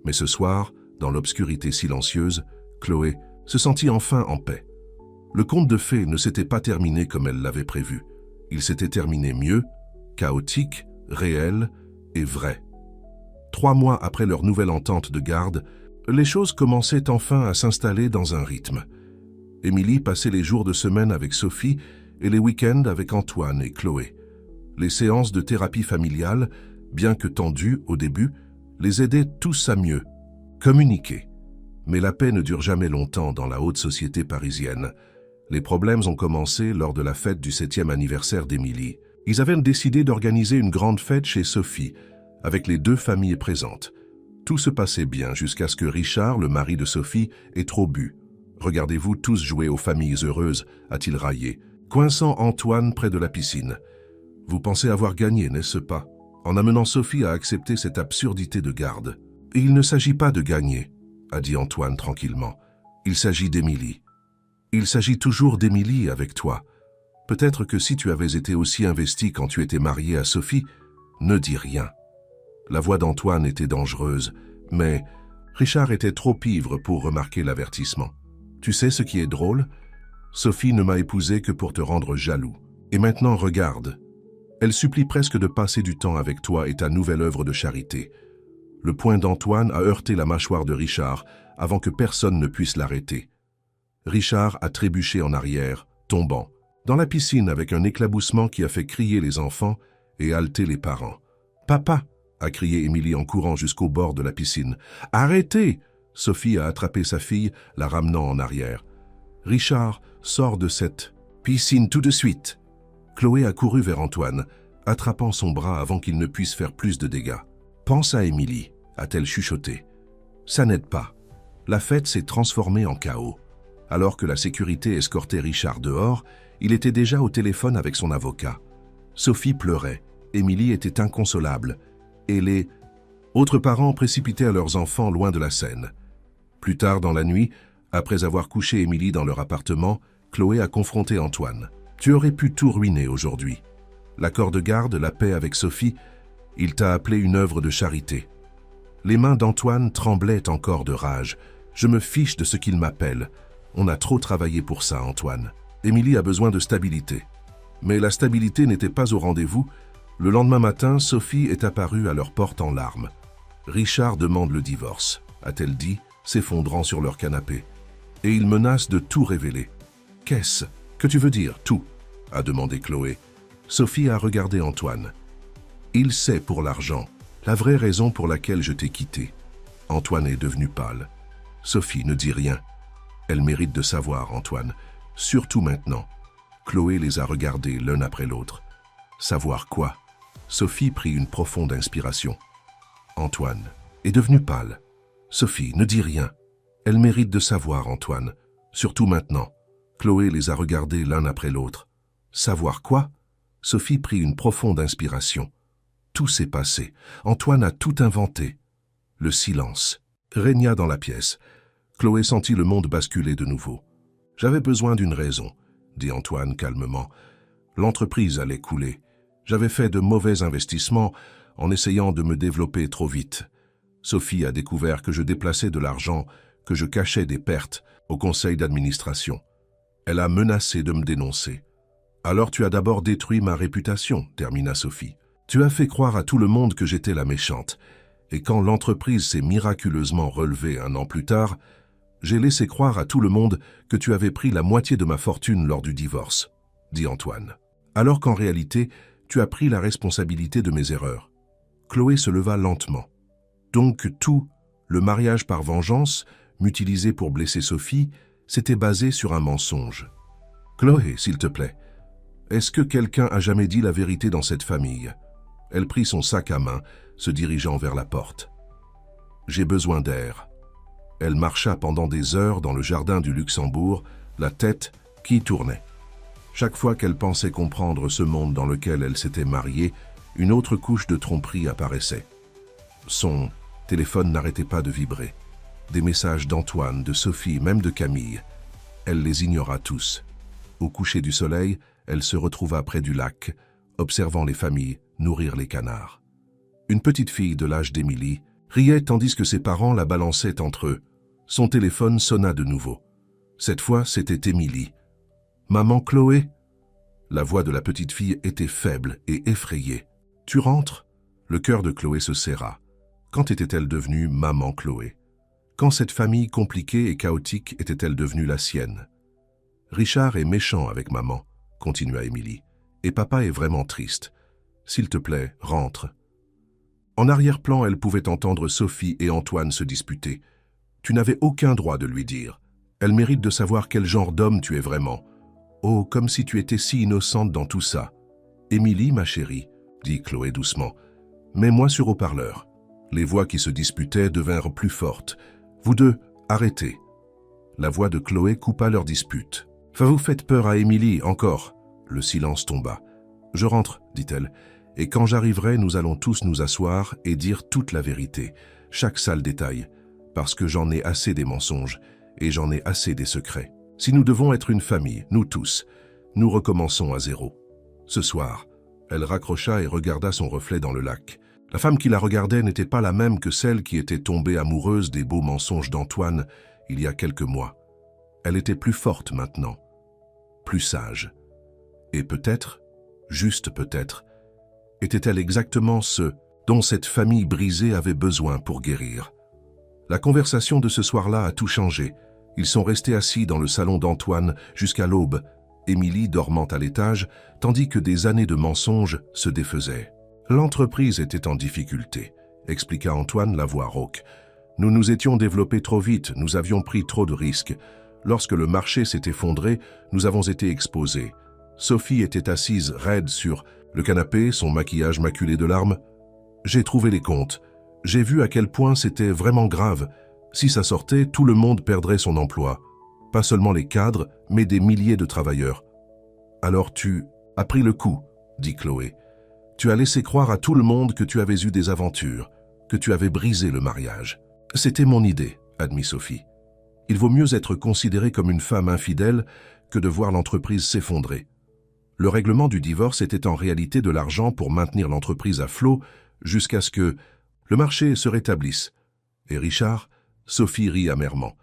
Mais ce soir, dans l'obscurité silencieuse, Chloé se sentit enfin en paix. Le conte de fées ne s'était pas terminé comme elle l'avait prévu. Il s'était terminé mieux, chaotique, réel et vrai. 3 mois après leur nouvelle entente de garde, les choses commençaient enfin à s'installer dans un rythme. Émilie passait les jours de semaine avec Sophie et les week-ends avec Antoine et Chloé. Les séances de thérapie familiale, bien que tendues au début, les aidaient tous à mieux communiquer. Mais la paix ne dure jamais longtemps dans la haute société parisienne. Les problèmes ont commencé lors de la fête du 7e anniversaire d'Émilie. Ils avaient décidé d'organiser une grande fête chez Sophie, avec les 2 familles présentes. Tout se passait bien jusqu'à ce que Richard, le mari de Sophie, ait trop bu. « Regardez-vous tous jouer aux familles heureuses », a-t-il raillé, coinçant Antoine près de la piscine. « Vous pensez avoir gagné, n'est-ce pas ?» en amenant Sophie à accepter cette absurdité de garde. « Et il ne s'agit pas de gagner », a dit Antoine tranquillement. « Il s'agit d'Émilie. Il s'agit toujours d'Émilie avec toi. Peut-être que si tu avais été aussi investi quand tu étais marié à Sophie, ne dis rien. » La voix d'Antoine était dangereuse, mais Richard était trop ivre pour remarquer l'avertissement. « Tu sais ce qui est drôle? Sophie ne m'a épousé que pour te rendre jaloux. Et maintenant, regarde. Elle supplie presque de passer du temps avec toi et ta nouvelle œuvre de charité. » Le poing d'Antoine a heurté la mâchoire de Richard avant que personne ne puisse l'arrêter. Richard a trébuché en arrière, tombant, dans la piscine avec un éclaboussement qui a fait crier les enfants et halter les parents. « Papa !» a crié Émilie en courant jusqu'au bord de la piscine. « Arrêtez !» Sophie a attrapé sa fille, la ramenant en arrière. « Richard, sors de cette piscine tout de suite !» Chloé a couru vers Antoine, attrapant son bras avant qu'il ne puisse faire plus de dégâts. « Pense à Émilie !» a-t-elle chuchoté. « Ça n'aide pas. La fête s'est transformée en chaos. » Alors que la sécurité escortait Richard dehors, il était déjà au téléphone avec son avocat. Sophie pleurait, Émilie était inconsolable, et les autres parents précipitaient leurs enfants loin de la scène. Plus tard dans la nuit, après avoir couché Émilie dans leur appartement, Chloé a confronté Antoine. « Tu aurais pu tout ruiner aujourd'hui. L'accord de garde, la paix avec Sophie, il t'a appelé une œuvre de charité. » Les mains d'Antoine tremblaient encore de rage. « Je me fiche de ce qu'il m'appelle. On a trop travaillé pour ça, Antoine. Émilie a besoin de stabilité. » Mais la stabilité n'était pas au rendez-vous. Le lendemain matin, Sophie est apparue à leur porte en larmes. « Richard demande le divorce », a-t-elle dit, s'effondrant sur leur canapé. « Et il menace de tout révéler. »« Qu'est-ce que tu veux dire, tout ?» a demandé Chloé. Sophie a regardé Antoine. « Il sait pour l'argent, la vraie raison pour laquelle je t'ai quitté. » Antoine est devenu pâle. « Sophie, ne dis rien. Elle mérite de savoir, Antoine. Surtout maintenant. » Chloé les a regardés l'un après l'autre. « Savoir quoi ?» Sophie prit une profonde inspiration. Antoine est devenu pâle. « Sophie, ne dis rien. Elle mérite de savoir, Antoine, surtout maintenant. Chloé les a regardés l'un après l'autre. Savoir quoi? Sophie prit une profonde inspiration. Tout s'est passé. Antoine a tout inventé. Le silence régna dans la pièce. Chloé sentit le monde basculer de nouveau. « J'avais besoin d'une raison », dit Antoine calmement. L'entreprise allait couler. J'avais fait de mauvais investissements en essayant de me développer trop vite. Sophie a découvert que je déplaçais de l'argent, que je cachais des pertes au conseil d'administration. Elle a menacé de me dénoncer. « Alors tu as d'abord détruit ma réputation », termina Sophie. « Tu as fait croire à tout le monde que j'étais la méchante. Et quand l'entreprise s'est miraculeusement relevée 1 an plus tard, j'ai laissé croire à tout le monde que tu avais pris la moitié de ma fortune lors du divorce, » dit Antoine. « Alors qu'en réalité, tu as pris la responsabilité de mes erreurs. » Chloé se leva lentement. Donc tout, le mariage par vengeance, m'utilisé pour blesser Sophie, s'était basé sur un mensonge. « Chloé, s'il te plaît, est-ce que quelqu'un a jamais dit la vérité dans cette famille ?» Elle prit son sac à main, se dirigeant vers la porte. « J'ai besoin d'air. » Elle marcha pendant des heures dans le jardin du Luxembourg, la tête qui tournait. Chaque fois qu'elle pensait comprendre ce monde dans lequel elle s'était mariée, une autre couche de tromperie apparaissait. Son téléphone n'arrêtait pas de vibrer. Des messages d'Antoine, de Sophie, même de Camille. Elle les ignora tous. Au coucher du soleil, elle se retrouva près du lac, observant les familles nourrir les canards. Une petite fille de l'âge d'Émilie riait tandis que ses parents la balançaient entre eux. Son téléphone sonna de nouveau. Cette fois, c'était Émilie. « Maman Chloé ?» La voix de la petite fille était faible et effrayée. « Tu rentres ?» Le cœur de Chloé se serra. Quand était-elle devenue maman Chloé? Quand cette famille compliquée et chaotique était-elle devenue la sienne? « Richard est méchant avec maman, » continua Émilie. « Et papa est vraiment triste. S'il te plaît, rentre. » En arrière-plan, elle pouvait entendre Sophie et Antoine se disputer. Tu n'avais aucun droit de lui dire. Elle mérite de savoir quel genre d'homme tu es vraiment. Oh, comme si tu étais si innocente dans tout ça. Émilie, ma chérie, dit Chloé doucement, mets-moi sur haut-parleur. Les voix qui se disputaient devinrent plus fortes. Vous deux, arrêtez. La voix de Chloé coupa leur dispute. Vous faites peur à Émilie, encore. Le silence tomba. Je rentre, dit-elle, et quand j'arriverai, nous allons tous nous asseoir et dire toute la vérité, chaque sale détail, parce que j'en ai assez des mensonges et j'en ai assez des secrets. Si nous devons être une famille, nous tous, nous recommençons à zéro. Ce soir, elle raccrocha et regarda son reflet dans le lac. La femme qui la regardait n'était pas la même que celle qui était tombée amoureuse des beaux mensonges d'Antoine il y a quelques mois. Elle était plus forte maintenant, plus sage. Et peut-être, juste peut-être, était-elle exactement ce dont cette famille brisée avait besoin pour guérir. La conversation de ce soir-là a tout changé. Ils sont restés assis dans le salon d'Antoine jusqu'à l'aube, Émilie dormant à l'étage, tandis que des années de mensonges se défaisaient. L'entreprise était en difficulté, expliqua Antoine la voix rauque. Nous nous étions développés trop vite, nous avions pris trop de risques. Lorsque le marché s'est effondré, nous avons été exposés. Sophie était assise raide sur le canapé, son maquillage maculé de larmes. J'ai trouvé les comptes. J'ai vu à quel point c'était vraiment grave. Si ça sortait, tout le monde perdrait son emploi. Pas seulement les cadres, mais des milliers de travailleurs. Alors tu as pris le coup, dit Chloé. Tu as laissé croire à tout le monde que tu avais eu des aventures, que tu avais brisé le mariage. C'était mon idée, admit Sophie. Il vaut mieux être considérée comme une femme infidèle que de voir l'entreprise s'effondrer. Le règlement du divorce était en réalité de l'argent pour maintenir l'entreprise à flot jusqu'à ce que le marché se rétablisse. Et Richard, Sophie rit amèrement.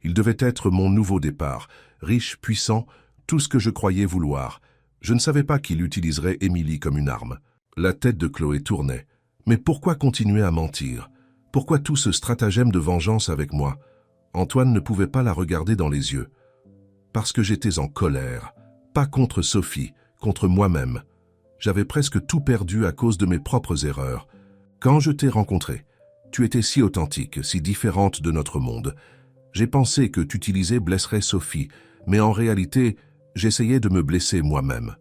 Il devait être mon nouveau départ, riche, puissant, tout ce que je croyais vouloir. Je ne savais pas qu'il utiliserait Émilie comme une arme. La tête de Chloé tournait. Mais pourquoi continuer à mentir? Pourquoi tout ce stratagème de vengeance avec moi? Antoine ne pouvait pas la regarder dans les yeux. Parce que j'étais en colère. Pas contre Sophie, contre moi-même. J'avais presque tout perdu à cause de mes propres erreurs. Quand je t'ai rencontrée, tu étais si authentique, si différente de notre monde. J'ai pensé que t'utiliser blesserait Sophie, mais en réalité, j'essayais de me blesser moi-même,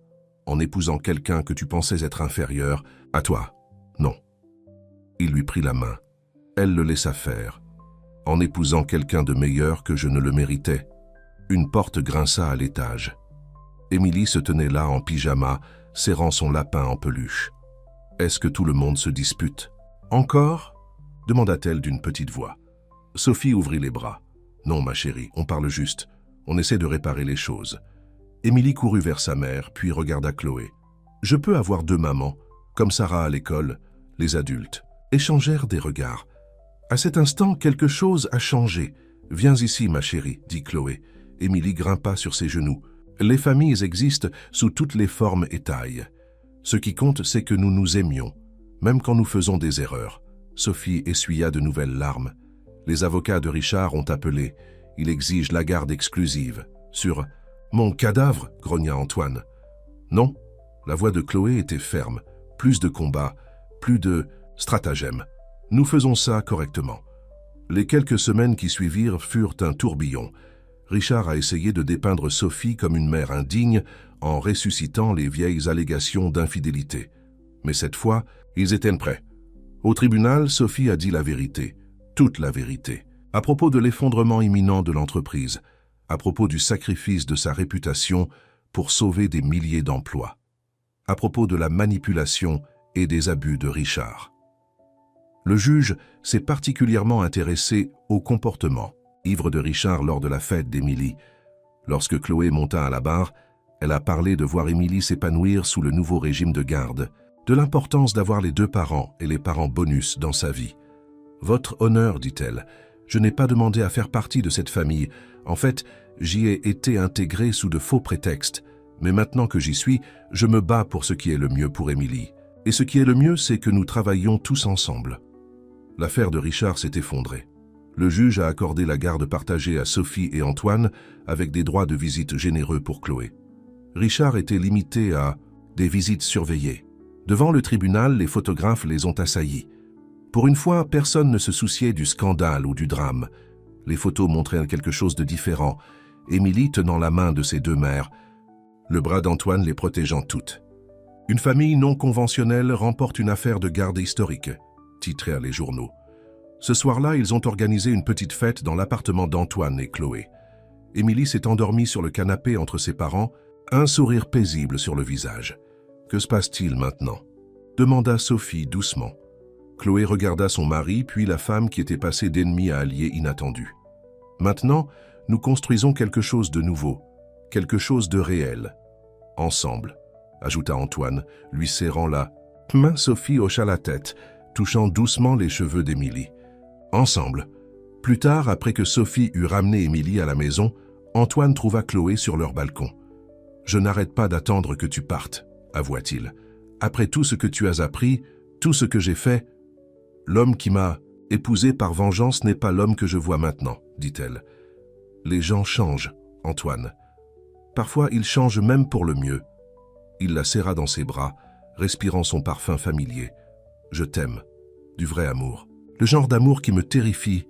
en épousant quelqu'un que tu pensais être inférieur à toi. Non. Il lui prit la main. Elle le laissa faire. en épousant quelqu'un de meilleur que je ne le méritais. Une porte grinça à l'étage. Émilie se tenait là en pyjama, serrant son lapin en peluche. « Est-ce que tout le monde se dispute ?»« Encore ?» demanda-t-elle d'une petite voix. Sophie ouvrit les bras. « Non, ma chérie, on parle juste. On essaie de réparer les choses. » Émilie courut vers sa mère, puis regarda Chloé. « Je peux avoir 2 mamans, comme Sarah à l'école. » Les adultes échangèrent des regards. À cet instant, quelque chose a changé. « Viens ici, ma chérie, » dit Chloé. Émilie grimpa sur ses genoux. Les familles existent sous toutes les formes et tailles. Ce qui compte, c'est que nous nous aimions, même quand nous faisons des erreurs. Sophie essuya de nouvelles larmes. Les avocats de Richard ont appelé. Il exige la garde exclusive. Sur « Mon cadavre » grogna Antoine. Non, la voix de Chloé était ferme. Plus de combats, plus de stratagèmes. Nous faisons ça correctement. Les quelques semaines qui suivirent furent un tourbillon. Richard a essayé de dépeindre Sophie comme une mère indigne en ressuscitant les vieilles allégations d'infidélité. Mais cette fois, ils étaient prêts. Au tribunal, Sophie a dit la vérité, toute la vérité, à propos de l'effondrement imminent de l'entreprise, à propos du sacrifice de sa réputation pour sauver des milliers d'emplois, à propos de la manipulation et des abus de Richard. Le juge s'est particulièrement intéressé au comportement ivre de Richard lors de la fête d'Émilie. Lorsque Chloé monta à la barre, elle a parlé de voir Émilie s'épanouir sous le nouveau régime de garde, de l'importance d'avoir les 2 parents et les parents bonus dans sa vie. « Votre honneur, dit-elle, je n'ai pas demandé à faire partie de cette famille. En fait, j'y ai été intégrée sous de faux prétextes. Mais maintenant que j'y suis, je me bats pour ce qui est le mieux pour Émilie. Et ce qui est le mieux, c'est que nous travaillions tous ensemble. » L'affaire de Richard s'est effondrée. Le juge a accordé la garde partagée à Sophie et Antoine avec des droits de visite généreux pour Chloé. Richard était limité à des visites surveillées. Devant le tribunal, les photographes les ont assaillis. Pour une fois, personne ne se souciait du scandale ou du drame. Les photos montraient quelque chose de différent. Émilie tenant la main de ses 2 mères, le bras d'Antoine les protégeant toutes. « Une famille non conventionnelle remporte une affaire de garde historique », titrèrent les journaux. Ce soir-là, ils ont organisé une petite fête dans l'appartement d'Antoine et Chloé. Émilie s'est endormie sur le canapé entre ses parents, un sourire paisible sur le visage. « Que se passe-t-il maintenant ?» demanda Sophie doucement. Chloé regarda son mari, puis la femme qui était passée d'ennemi à allié inattendu. « Maintenant, nous construisons quelque chose de nouveau, quelque chose de réel. Ensemble, » ajouta Antoine, lui serrant la main. Sophie hocha la tête, touchant doucement les cheveux d'Émilie. Ensemble. Plus tard, après que Sophie eut ramené Émilie à la maison, Antoine trouva Chloé sur leur balcon. « Je n'arrête pas d'attendre que tu partes, » avoua-t-il. « Après tout ce que tu as appris, tout ce que j'ai fait, l'homme qui m'a épousée par vengeance n'est pas l'homme que je vois maintenant, » dit-elle. « Les gens changent, Antoine. Parfois, ils changent même pour le mieux. » Il la serra dans ses bras, respirant son parfum familier. « Je t'aime, du vrai amour. Le genre d'amour qui me terrifie,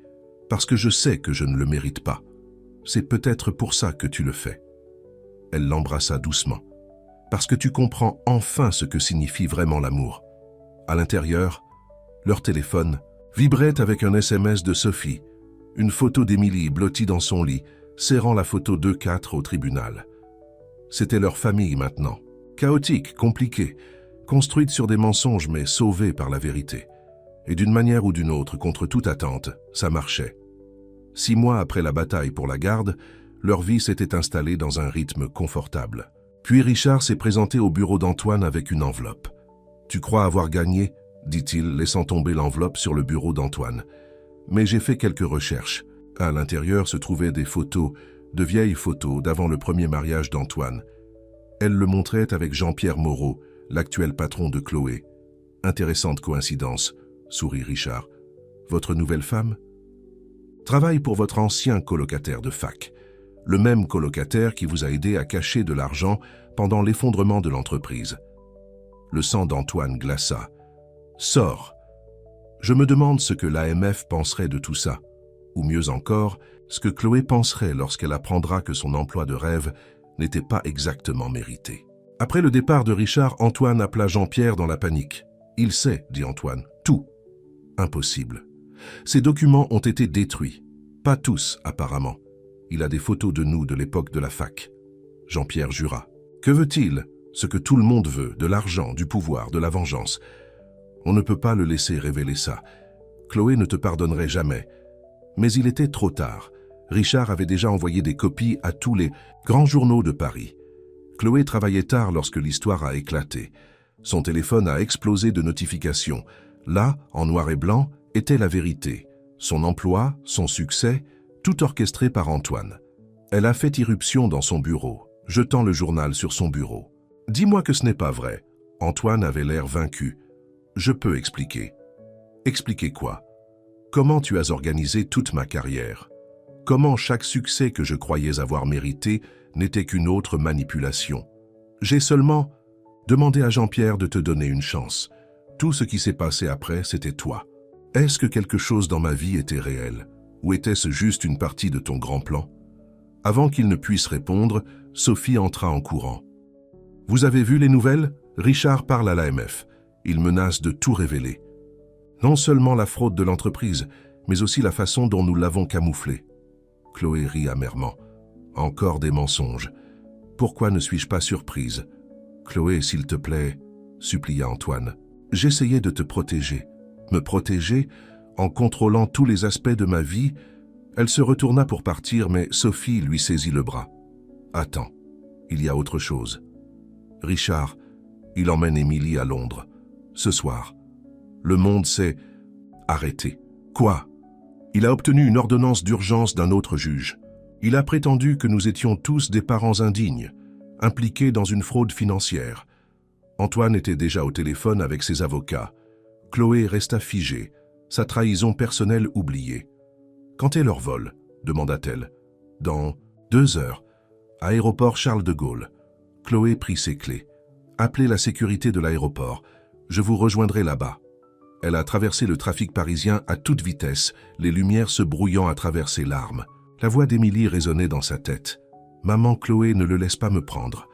parce que je sais que je ne le mérite pas. C'est peut-être pour ça que tu le fais. » Elle l'embrassa doucement. « Parce que tu comprends enfin ce que signifie vraiment l'amour. » À l'intérieur, leur téléphone vibrait avec un SMS de Sophie, une photo d'Émilie blottie dans son lit, serrant la photo d'eux 4 au tribunal. C'était leur famille maintenant, chaotique, compliquée, construite sur des mensonges mais sauvée par la vérité. Et d'une manière ou d'une autre, contre toute attente, ça marchait. 6 mois après la bataille pour la garde, leur vie s'était installée dans un rythme confortable. Puis Richard s'est présenté au bureau d'Antoine avec une enveloppe. « Tu crois avoir gagné ?» dit-il, laissant tomber l'enveloppe sur le bureau d'Antoine. « Mais j'ai fait quelques recherches. À l'intérieur se trouvaient des photos, de vieilles photos d'avant le premier mariage d'Antoine. Elle le montrait avec Jean-Pierre Moreau, l'actuel patron de Chloé. Intéressante coïncidence, sourit Richard. Votre nouvelle femme travaille pour votre ancien colocataire de fac, le même colocataire qui vous a aidé à cacher de l'argent pendant l'effondrement de l'entreprise. Le sang d'Antoine glaça. Sors. Je me demande ce que l'AMF penserait de tout ça, ou mieux encore, ce que Chloé penserait lorsqu'elle apprendra que son emploi de rêve n'était pas exactement mérité. Après le départ de Richard, Antoine appela Jean-Pierre dans la panique. Il sait, dit Antoine, tout. Impossible. Ces documents ont été détruits. Pas tous, apparemment. Il a des photos de nous de l'époque de la fac. Jean-Pierre jura. Que veut-il? Ce que tout le monde veut, de l'argent, du pouvoir, de la vengeance. On ne peut pas le laisser révéler ça. Chloé ne te pardonnerait jamais. Mais il était trop tard. Richard avait déjà envoyé des copies à tous les grands journaux de Paris. Chloé travaillait tard lorsque l'histoire a éclaté. Son téléphone a explosé de notifications. Là, en noir et blanc, était la vérité. Son emploi, son succès, tout orchestré par Antoine. Elle a fait irruption dans son bureau, jetant le journal sur son bureau. « Dis-moi que ce n'est pas vrai. » Antoine avait l'air vaincu. « Je peux expliquer. » « Expliquer quoi? Comment tu as organisé toute ma carrière? Comment chaque succès que je croyais avoir mérité n'était qu'une autre manipulation? J'ai seulement demandé à Jean-Pierre de te donner une chance. Tout ce qui s'est passé après, c'était toi. Est-ce que quelque chose dans ma vie était réel? Ou était-ce juste une partie de ton grand plan? Avant qu'il ne puisse répondre, Sophie entra en courant. « Vous avez vu les nouvelles? Richard parle à l'AMF. Il menace de tout révéler. Non seulement la fraude de l'entreprise, mais aussi la façon dont nous l'avons camouflée. » Chloé rit amèrement. « Encore des mensonges. Pourquoi ne suis-je pas surprise? »« Chloé, s'il te plaît, » supplia Antoine. « J'essayais de te protéger. Me protéger en contrôlant tous les aspects de ma vie. » Elle se retourna pour partir, mais Sophie lui saisit le bras. « Attends, il y a autre chose. Richard, il emmène Émilie à Londres. Ce soir. Le monde s'est arrêté. »« Quoi? » ?»« Il a obtenu une ordonnance d'urgence d'un autre juge. Il a prétendu que nous étions tous des parents indignes, impliqués dans une fraude financière. » Antoine était déjà au téléphone avec ses avocats. Chloé resta figée, sa trahison personnelle oubliée. « Quand est leur vol? » demanda-t-elle. « Dans 2 heures. Aéroport Charles de Gaulle. » Chloé prit ses clés. « Appelez la sécurité de l'aéroport. Je vous rejoindrai là-bas. » Elle a traversé le trafic parisien à toute vitesse, les lumières se brouillant à travers ses larmes. La voix d'Émilie résonnait dans sa tête. « Maman Chloé, ne le laisse pas me prendre. »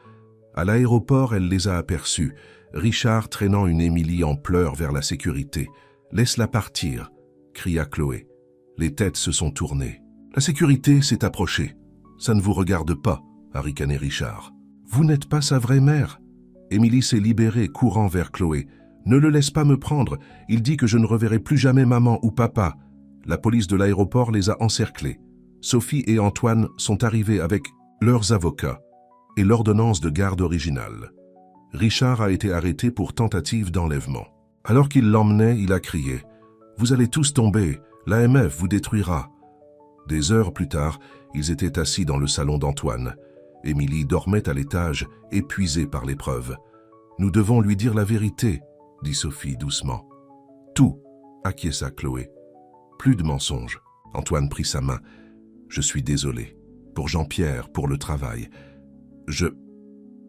À l'aéroport, elle les a aperçus, Richard traînant une Émilie en pleurs vers la sécurité. « Laisse-la partir !» cria Chloé. Les têtes se sont tournées. « La sécurité s'est approchée. »« Ça ne vous regarde pas !» a ricané Richard. « Vous n'êtes pas sa vraie mère !» Émilie s'est libérée, courant vers Chloé. « Ne le laisse pas me prendre. Il dit que je ne reverrai plus jamais maman ou papa. » La police de l'aéroport les a encerclés. Sophie et Antoine sont arrivés avec leurs avocats et l'ordonnance de garde originale. Richard a été arrêté pour tentative d'enlèvement. Alors qu'il l'emmenait, il a crié « Vous allez tous tomber, l'AMF vous détruira !» Des heures plus tard, ils étaient assis dans le salon d'Antoine. Émilie dormait à l'étage, épuisée par l'épreuve. « Nous devons lui dire la vérité », dit Sophie doucement. « Tout », acquiesça Chloé. « Plus de mensonges. » Antoine prit sa main. « Je suis désolé. Pour Jean-Pierre, pour le travail.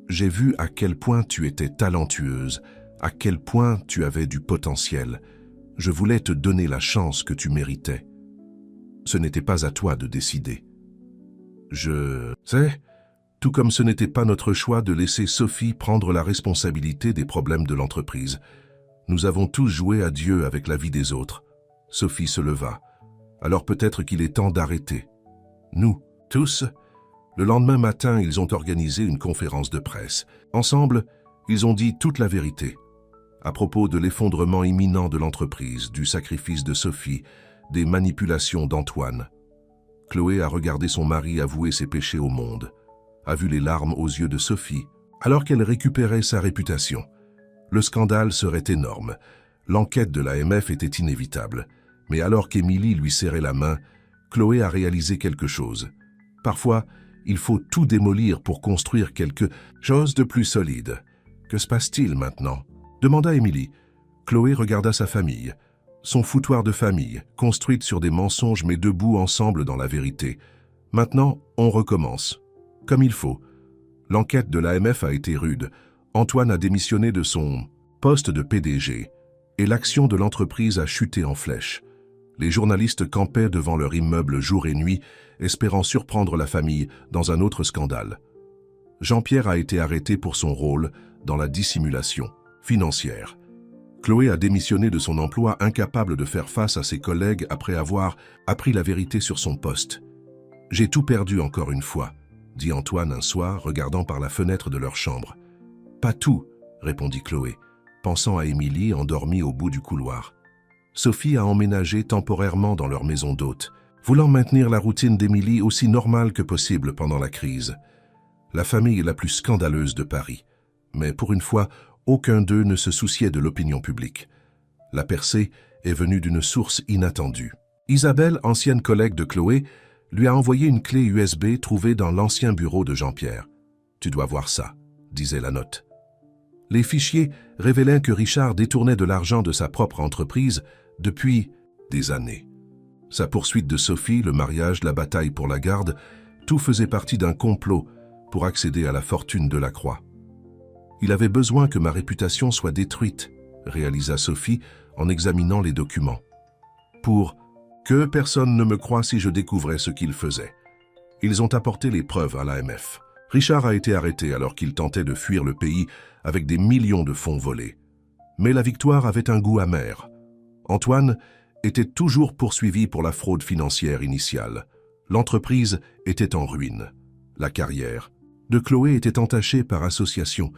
J'ai vu à quel point tu étais talentueuse, à quel point tu avais du potentiel. Je voulais te donner la chance que tu méritais. Ce n'était pas à toi de décider. Je sais, tout comme ce n'était pas notre choix de laisser Sophie prendre la responsabilité des problèmes de l'entreprise. Nous avons tous joué à Dieu avec la vie des autres. » Sophie se leva. « Alors peut-être qu'il est temps d'arrêter. » Nous, tous, le lendemain matin, ils ont organisé une conférence de presse. Ensemble, ils ont dit toute la vérité. À propos de l'effondrement imminent de l'entreprise, du sacrifice de Sophie, des manipulations d'Antoine. Chloé a regardé son mari avouer ses péchés au monde, a vu les larmes aux yeux de Sophie, alors qu'elle récupérait sa réputation. Le scandale serait énorme. L'enquête de l'AMF était inévitable. Mais alors qu'Émilie lui serrait la main, Chloé a réalisé quelque chose. Parfois, il faut tout démolir pour construire quelque chose de plus solide. Que se passe-t-il maintenant? Demanda Émilie. Chloé regarda sa famille. Son foutoir de famille, construite sur des mensonges mais debout ensemble dans la vérité. Maintenant, on recommence. Comme il faut. L'enquête de l'AMF a été rude. Antoine a démissionné de son poste de PDG et l'action de l'entreprise a chuté en flèche. Les journalistes campaient devant leur immeuble jour et nuit, espérant surprendre la famille dans un autre scandale. Jean-Pierre a été arrêté pour son rôle dans la dissimulation financière. Chloé a démissionné de son emploi, incapable de faire face à ses collègues après avoir appris la vérité sur son poste. « J'ai tout perdu encore une fois », dit Antoine un soir, regardant par la fenêtre de leur chambre. « Pas tout », répondit Chloé, pensant à Émilie endormie au bout du couloir. Sophie a emménagé temporairement dans leur maison d'hôte, voulant maintenir la routine d'Émilie aussi normale que possible pendant la crise. La famille est la plus scandaleuse de Paris, mais pour une fois, aucun d'eux ne se souciait de l'opinion publique. La percée est venue d'une source inattendue. Isabelle, ancienne collègue de Chloé, lui a envoyé une clé USB trouvée dans l'ancien bureau de Jean-Pierre. « Tu dois voir ça », disait la note. Les fichiers révélaient que Richard détournait de l'argent de sa propre entreprise depuis des années. Sa poursuite de Sophie, le mariage, la bataille pour la garde, tout faisait partie d'un complot pour accéder à la fortune de Lacroix. « Il avait besoin que ma réputation soit détruite », réalisa Sophie en examinant les documents. « Pour que personne ne me croie si je découvrais ce qu'il faisait. » Ils ont apporté les preuves à l'AMF. Richard a été arrêté alors qu'il tentait de fuir le pays avec des millions de fonds volés. Mais la victoire avait un goût amer. Antoine était toujours poursuivi pour la fraude financière initiale. L'entreprise était en ruine. La carrière de Chloé était entachée par association.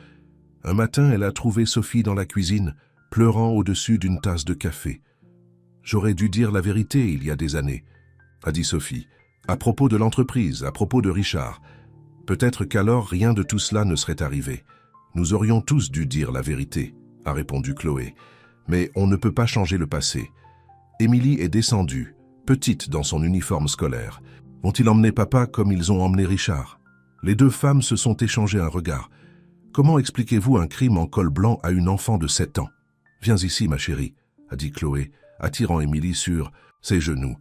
Un matin, elle a trouvé Sophie dans la cuisine, pleurant au-dessus d'une tasse de café. « J'aurais dû dire la vérité il y a des années », a dit Sophie, à propos de l'entreprise, à propos de Richard. Peut-être qu'alors rien de tout cela ne serait arrivé. Nous aurions tous dû dire la vérité, a répondu Chloé. Mais on ne peut pas changer le passé. Émilie est descendue, petite dans son uniforme scolaire. Vont-ils emmener papa comme ils ont emmené Richard? Les deux femmes se sont échangées un regard. Comment expliquez-vous un crime en col blanc à une enfant de 7 ans? Viens ici, ma chérie, a dit Chloé, attirant Émilie sur ses genoux.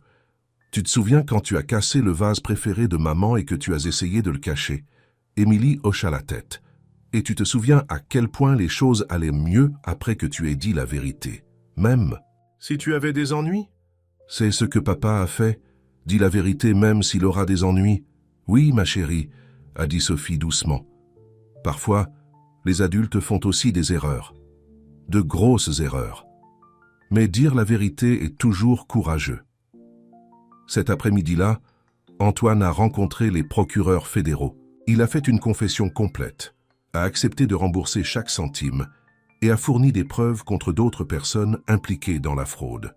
Tu te souviens quand tu as cassé le vase préféré de maman et que tu as essayé de le cacher? Émilie hocha la tête. Et tu te souviens à quel point les choses allaient mieux après que tu aies dit la vérité? Même si tu avais des ennuis? C'est ce que papa a fait. Dis la vérité même s'il aura des ennuis. Oui, ma chérie, a dit Sophie doucement. Parfois, les adultes font aussi des erreurs. De grosses erreurs. Mais dire la vérité est toujours courageux. Cet après-midi-là, Antoine a rencontré les procureurs fédéraux. Il a fait une confession complète, a accepté de rembourser chaque centime et a fourni des preuves contre d'autres personnes impliquées dans la fraude.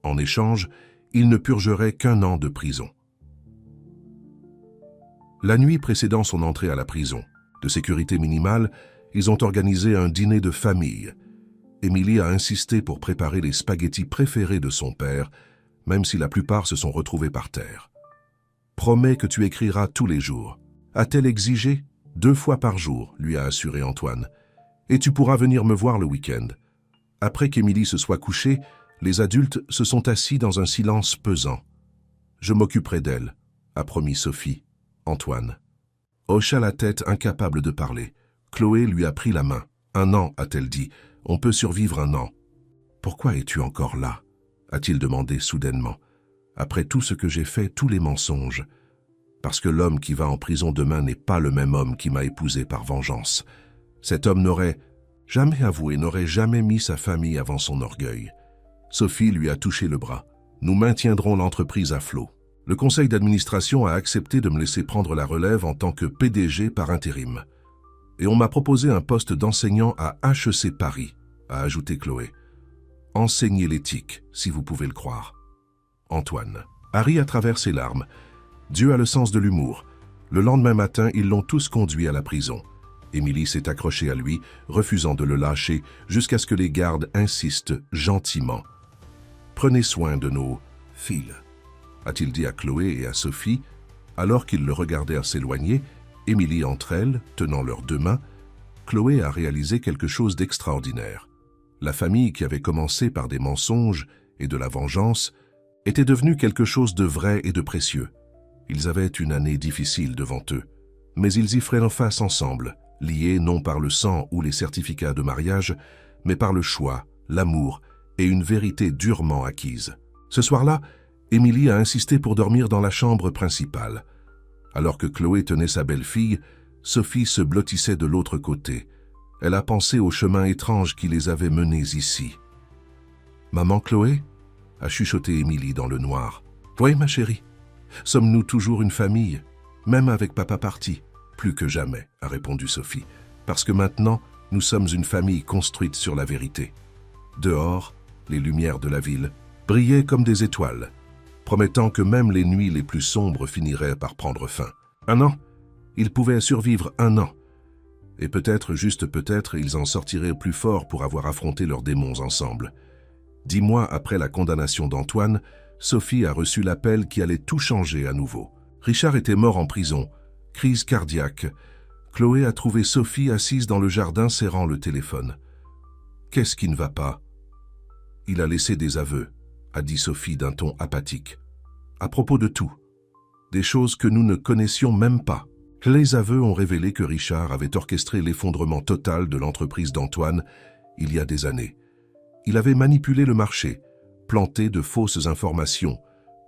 En échange, il ne purgerait qu'1 an de prison. La nuit précédant son entrée à la prison, de sécurité minimale, ils ont organisé un dîner de famille. Émilie a insisté pour préparer les spaghettis préférés de son père, même si la plupart se sont retrouvés par terre. « Promets que tu écriras tous les jours. » A-t-elle exigé? 2 fois par jour, lui a assuré Antoine. « Et tu pourras venir me voir le week-end. » Après qu'Émilie se soit couchée, les adultes se sont assis dans un silence pesant. « Je m'occuperai d'elle », a promis Sophie. Antoine hocha la tête, incapable de parler. Chloé lui a pris la main. « 1 an, a-t-elle dit. On peut survivre 1 an. »« Pourquoi es-tu encore là ?» a-t-il demandé soudainement. « Après tout ce que j'ai fait, tous les mensonges. Parce que l'homme qui va en prison demain n'est pas le même homme qui m'a épousé par vengeance. Cet homme n'aurait jamais avoué, n'aurait jamais mis sa famille avant son orgueil. » Sophie lui a touché le bras. « Nous maintiendrons l'entreprise à flot. Le conseil d'administration a accepté de me laisser prendre la relève en tant que PDG par intérim. Et on m'a proposé un poste d'enseignant à HEC Paris, a ajouté Chloé. Enseigner l'éthique, si vous pouvez le croire. » Antoine. Harry a traversé ses larmes. Dieu a le sens de l'humour. Le lendemain matin, ils l'ont tous conduit à la prison. Émilie s'est accrochée à lui, refusant de le lâcher, jusqu'à ce que les gardes insistent gentiment. « Prenez soin de nos filles, » a-t-il dit à Chloé et à Sophie. Alors qu'ils le regardèrent s'éloigner, Émilie entre elles, tenant leurs 2 mains, Chloé a réalisé quelque chose d'extraordinaire. La famille qui avait commencé par des mensonges et de la vengeance était devenue quelque chose de vrai et de précieux. Ils avaient une année difficile devant eux, mais ils y feraient face ensemble, liés non par le sang ou les certificats de mariage, mais par le choix, l'amour et une vérité durement acquise. Ce soir-là, Émilie a insisté pour dormir dans la chambre principale. Alors que Chloé tenait sa belle-fille, Sophie se blottissait de l'autre côté. Elle a pensé au chemin étrange qui les avait menés ici. « Maman Chloé ?» a chuchoté Émilie dans le noir. « Oui, ma chérie. Sommes-nous toujours une famille, même avec papa parti ?»« Plus que jamais, » a répondu Sophie, « parce que maintenant, nous sommes une famille construite sur la vérité. » Dehors, les lumières de la ville brillaient comme des étoiles, promettant que même les nuits les plus sombres finiraient par prendre fin. 1 an, ils pouvaient survivre 1 an. Et peut-être, juste peut-être, ils en sortiraient plus forts pour avoir affronté leurs démons ensemble. 10 mois après la condamnation d'Antoine, Sophie a reçu l'appel qui allait tout changer à nouveau. Richard était mort en prison, crise cardiaque. Chloé a trouvé Sophie assise dans le jardin serrant le téléphone. « Qu'est-ce qui ne va pas ?»« Il a laissé des aveux, » a dit Sophie d'un ton apathique. « À propos de tout. Des choses que nous ne connaissions même pas. » Les aveux ont révélé que Richard avait orchestré l'effondrement total de l'entreprise d'Antoine il y a des années. Il avait manipulé le marché, planté de fausses informations,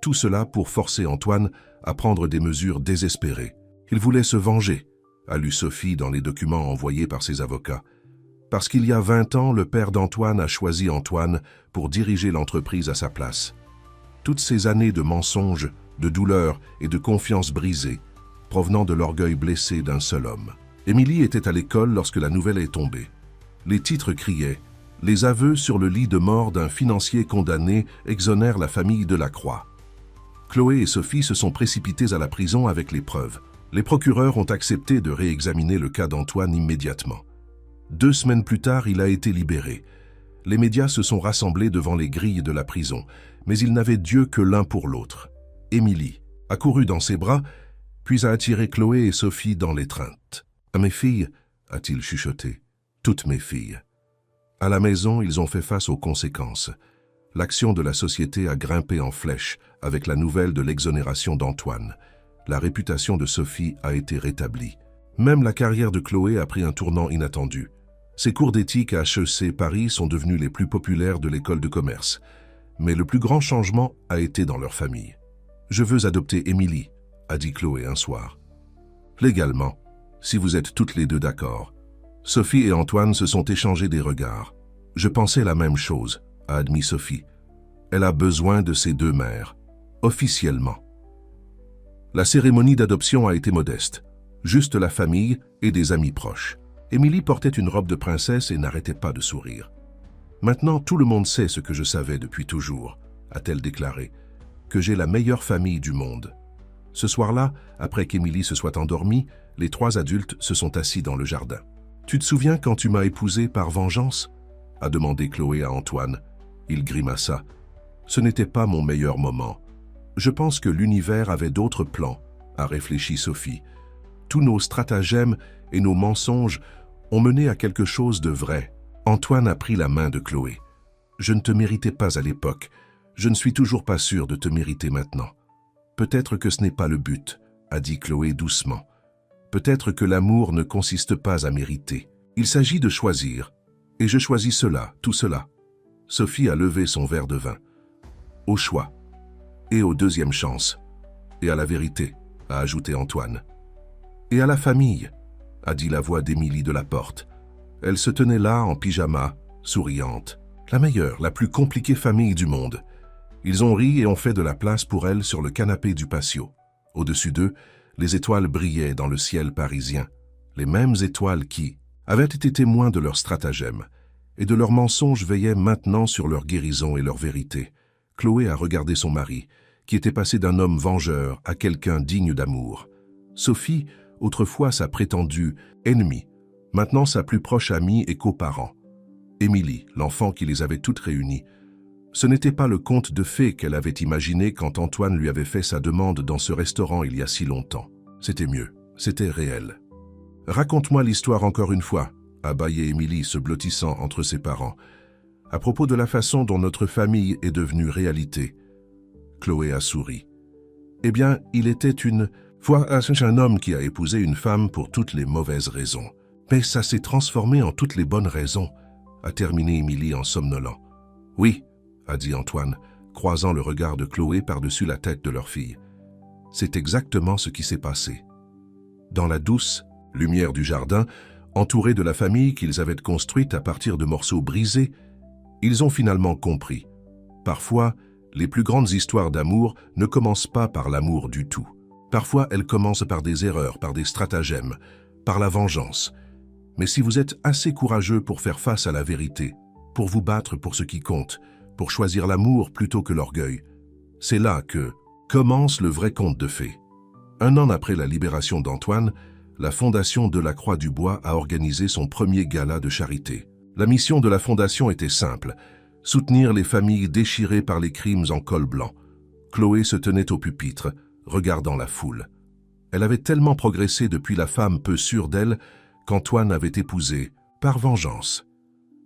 tout cela pour forcer Antoine à prendre des mesures désespérées. Il voulait se venger, a lu Sophie dans les documents envoyés par ses avocats. Parce qu'il y a 20 ans, le père d'Antoine a choisi Antoine pour diriger l'entreprise à sa place. Toutes ces années de mensonges, de douleurs et de confiance brisée, provenant de l'orgueil blessé d'un seul homme. Émilie était à l'école lorsque la nouvelle est tombée. Les titres criaient « Les aveux sur le lit de mort d'un financier condamné exonèrent la famille de Lacroix ». Chloé et Sophie se sont précipitées à la prison avec les preuves. Les procureurs ont accepté de réexaminer le cas d'Antoine immédiatement. 2 semaines plus tard, il a été libéré. Les médias se sont rassemblés devant les grilles de la prison, mais ils n'avaient Dieu que l'un pour l'autre. Émilie a couru dans ses bras, puis a attiré Chloé et Sophie dans l'étreinte. « À mes filles » a-t-il chuchoté. « Toutes mes filles. » À la maison, ils ont fait face aux conséquences. L'action de la société a grimpé en flèche avec la nouvelle de l'exonération d'Antoine. La réputation de Sophie a été rétablie. Même la carrière de Chloé a pris un tournant inattendu. Ses cours d'éthique à HEC Paris sont devenus les plus populaires de l'école de commerce. Mais le plus grand changement a été dans leur famille. « Je veux adopter Émilie », a dit Chloé un soir. « Légalement, si vous êtes toutes les deux d'accord. » Sophie et Antoine se sont échangés des regards. « Je pensais la même chose », a admis Sophie. « Elle a besoin de ses 2 mères, officiellement. » La cérémonie d'adoption a été modeste. Juste la famille et des amis proches. Émilie portait une robe de princesse et n'arrêtait pas de sourire. « Maintenant, tout le monde sait ce que je savais depuis toujours, » a-t-elle déclaré, « que j'ai la meilleure famille du monde. » Ce soir-là, après qu'Émilie se soit endormie, les 3 adultes se sont assis dans le jardin. « Tu te souviens quand tu m'as épousée par vengeance ?» a demandé Chloé à Antoine. Il grimaça. « Ce n'était pas mon meilleur moment. Je pense que l'univers avait d'autres plans, » a réfléchi Sophie. « Tous nos stratagèmes et nos mensonges ont mené à quelque chose de vrai. » Antoine a pris la main de Chloé. « Je ne te méritais pas à l'époque. Je ne suis toujours pas sûr de te mériter maintenant. » « Peut-être que ce n'est pas le but, » a dit Chloé doucement. « Peut-être que l'amour ne consiste pas à mériter. Il s'agit de choisir. Et je choisis cela, tout cela. » Sophie a levé son verre de vin. « Au choix. Et aux 2e chances. Et à la vérité, » a ajouté Antoine. « Et à la famille, » a dit la voix d'Émilie de la porte. Elle se tenait là en pyjama, souriante. La meilleure, la plus compliquée famille du monde. Ils ont ri et ont fait de la place pour elle sur le canapé du patio. Au-dessus d'eux, les étoiles brillaient dans le ciel parisien. Les mêmes étoiles qui avaient été témoins de leur stratagème et de leurs mensonges veillaient maintenant sur leur guérison et leur vérité. Chloé a regardé son mari, qui était passé d'un homme vengeur à quelqu'un digne d'amour. Sophie, autrefois sa prétendue ennemie, maintenant sa plus proche amie et coparent. Émilie, l'enfant qui les avait toutes réunies. Ce n'était pas le conte de fées qu'elle avait imaginé quand Antoine lui avait fait sa demande dans ce restaurant il y a si longtemps. C'était mieux, c'était réel. « Raconte-moi l'histoire encore une fois », a bâillé Émilie se blottissant entre ses parents, « à propos de la façon dont notre famille est devenue réalité. » Chloé a souri. « Eh bien, il était une fois un homme qui a épousé une femme pour toutes les mauvaises raisons. Mais ça s'est transformé en toutes les bonnes raisons, » a terminé Émilie en somnolant. « Oui, » a dit Antoine, croisant le regard de Chloé par-dessus la tête de leur fille. C'est exactement ce qui s'est passé. Dans la douce lumière du jardin, Entourés de la famille qu'ils avaient construite à partir de morceaux brisés, ils ont finalement compris. Parfois, les plus grandes histoires d'amour ne commencent pas par l'amour du tout. Parfois, elles commencent par des erreurs, par des stratagèmes, par la vengeance. Mais si vous êtes assez courageux pour faire face à la vérité, pour vous battre pour ce qui compte, pour choisir l'amour plutôt que l'orgueil, c'est là que commence le vrai conte de fées. 1 an après la libération d'Antoine, la Fondation Delacroix-du-Bois a organisé son premier gala de charité. La mission de la Fondation était simple, soutenir les familles déchirées par les crimes en col blanc. Chloé se tenait au pupitre, regardant la foule. Elle avait tellement progressé depuis la femme peu sûre d'elle qu'Antoine avait épousé, par vengeance.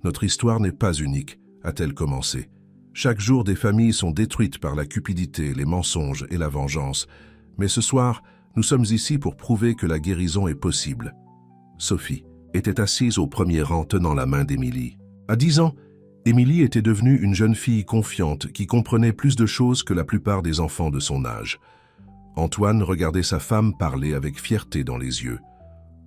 Notre histoire n'est pas unique, a-t-elle commencé. Chaque jour, des familles sont détruites par la cupidité, les mensonges et la vengeance. Mais ce soir, nous sommes ici pour prouver que la guérison est possible. Sophie était assise au premier rang tenant la main d'Émilie. À 10 ans, Émilie était devenue une jeune fille confiante qui comprenait plus de choses que la plupart des enfants de son âge. Antoine regardait sa femme parler avec fierté dans les yeux.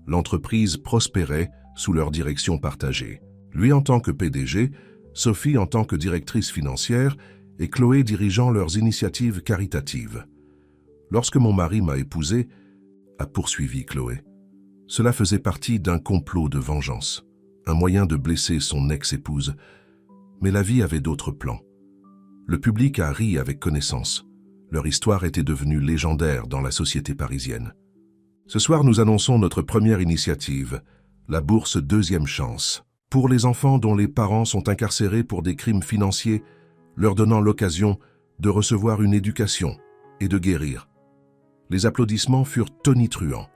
L'entreprise prospérait sous leur direction partagée. Lui en tant que PDG, Sophie en tant que directrice financière et Chloé dirigeant leurs initiatives caritatives. Lorsque mon mari m'a épousée, a poursuivi Chloé, cela faisait partie d'un complot de vengeance, un moyen de blesser son ex-épouse. Mais la vie avait d'autres plans. Le public a ri avec connaissance. Leur histoire était devenue légendaire dans la société parisienne. Ce soir, nous annonçons notre première initiative, la bourse Deuxième Chance, pour les enfants dont les parents sont incarcérés pour des crimes financiers, leur donnant l'occasion de recevoir une éducation et de guérir. Les applaudissements furent tonitruants.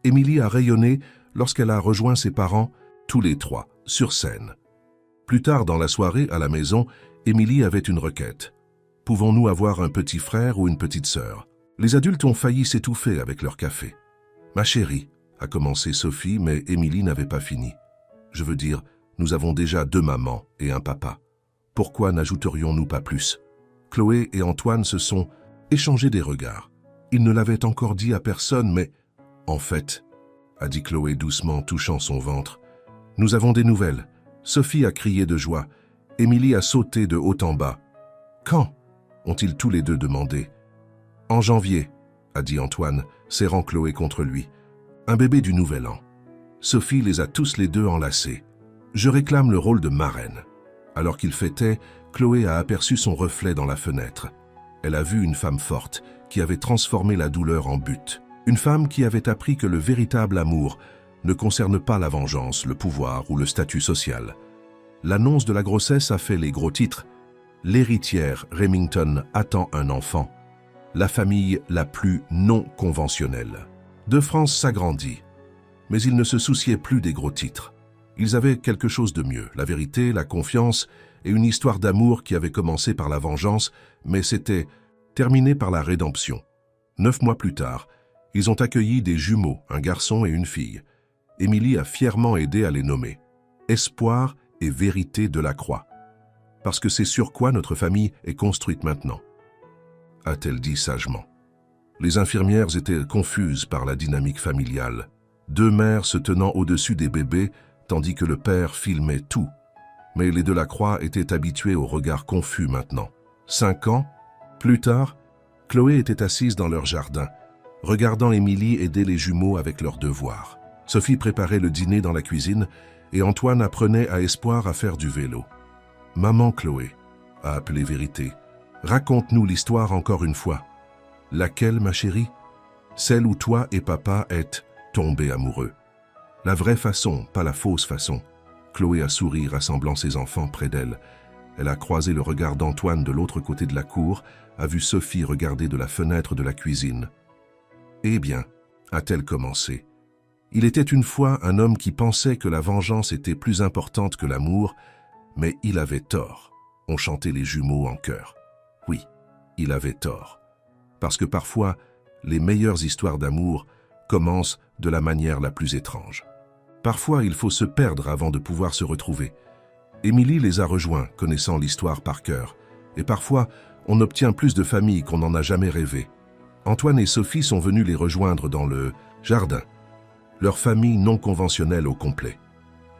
Émilie a rayonné lorsqu'elle a rejoint ses parents, tous les 3, sur scène. Plus tard dans la soirée, à la maison, Émilie avait une requête. Pouvons-nous avoir un petit frère ou une petite sœur? Les adultes ont failli s'étouffer avec leur café. Ma chérie, a commencé Sophie, mais Émilie n'avait pas fini. Je veux dire, nous avons déjà 2 mamans et un papa. Pourquoi n'ajouterions-nous pas plus? Chloé et Antoine se sont échangés des regards. Ils ne l'avaient encore dit à personne, mais... En fait, a dit Chloé doucement, touchant son ventre, nous avons des nouvelles. Sophie a crié de joie. Émilie a sauté de haut en bas. Quand? Ont-ils tous les deux demandé. En janvier, a dit Antoine, serrant Chloé contre lui. Un bébé du nouvel an. Sophie les a tous les 2 enlacés. Je réclame le rôle de marraine. Alors qu'il fêtait, Chloé a aperçu son reflet dans la fenêtre. Elle a vu une femme forte qui avait transformé la douleur en but. Une femme qui avait appris que le véritable amour ne concerne pas la vengeance, le pouvoir ou le statut social. L'annonce de la grossesse a fait les gros titres. L'héritière Remington attend un enfant. La famille la plus non conventionnelle de France s'agrandit. Mais ils ne se souciaient plus des gros titres. Ils avaient quelque chose de mieux, la vérité, la confiance et une histoire d'amour qui avait commencé par la vengeance, mais s'était terminée par la rédemption. 9 mois plus tard, ils ont accueilli des jumeaux, un garçon et une fille. Émilie a fièrement aidé à les nommer. Espoir et vérité Delacroix. Parce que c'est sur quoi notre famille est construite maintenant, a-t-elle dit sagement. Les infirmières étaient confuses par la dynamique familiale. 2 mères se tenant au-dessus des bébés, tandis que le père filmait tout. Mais les Delacroix étaient habitués au regard confus maintenant. 5 ans plus tard, Chloé était assise dans leur jardin, regardant Émilie aider les jumeaux avec leurs devoirs. Sophie préparait le dîner dans la cuisine et Antoine apprenait à Espoir à faire du vélo. « Maman Chloé », a appelé Vérité, « raconte-nous l'histoire encore une fois. »« Laquelle, ma chérie ?»« Celle où toi et papa êtes tombés amoureux. »« La vraie façon, pas la fausse façon. » Chloé a souri, rassemblant ses enfants près d'elle. Elle a croisé le regard d'Antoine de l'autre côté de la cour, a vu Sophie regarder de la fenêtre de la cuisine. « Eh bien, a-t-elle commencé. Il était une fois un homme qui pensait que la vengeance était plus importante que l'amour, mais il avait tort. » ont chanté les jumeaux en chœur. Oui, il avait tort. Parce que parfois, les meilleures histoires d'amour commencent de la manière la plus étrange. Parfois, il faut se perdre avant de pouvoir se retrouver. Émilie les a rejoints, connaissant l'histoire par cœur. Et parfois, on obtient plus de familles qu'on n'en a jamais rêvé. Antoine et Sophie sont venus les rejoindre dans le jardin. leur famille non conventionnelle au complet.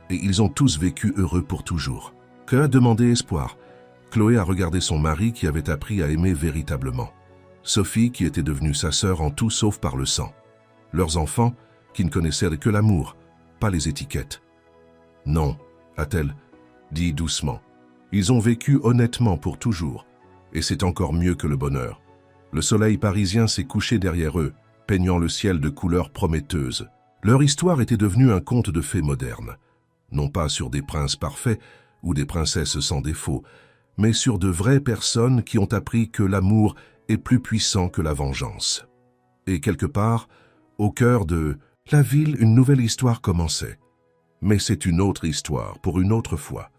Et ils ont tous vécu heureux pour toujours. Que a demandé Espoir? Chloé a regardé son mari qui avait appris à aimer véritablement. Sophie qui était devenue sa sœur en tout sauf par le sang. Leurs enfants qui ne connaissaient que l'amour, pas les étiquettes. Non, a-t-elle dit doucement. Ils ont vécu honnêtement pour toujours. Et c'est encore mieux que le bonheur. Le soleil parisien s'est couché derrière eux, peignant le ciel de couleurs prometteuses. Leur histoire était devenue un conte de fées moderne. Non pas sur des princes parfaits ou des princesses sans défaut, mais sur de vraies personnes qui ont appris que l'amour est plus puissant que la vengeance. Et quelque part, au cœur de la ville, une nouvelle histoire commençait. Mais c'est une autre histoire, pour une autre fois.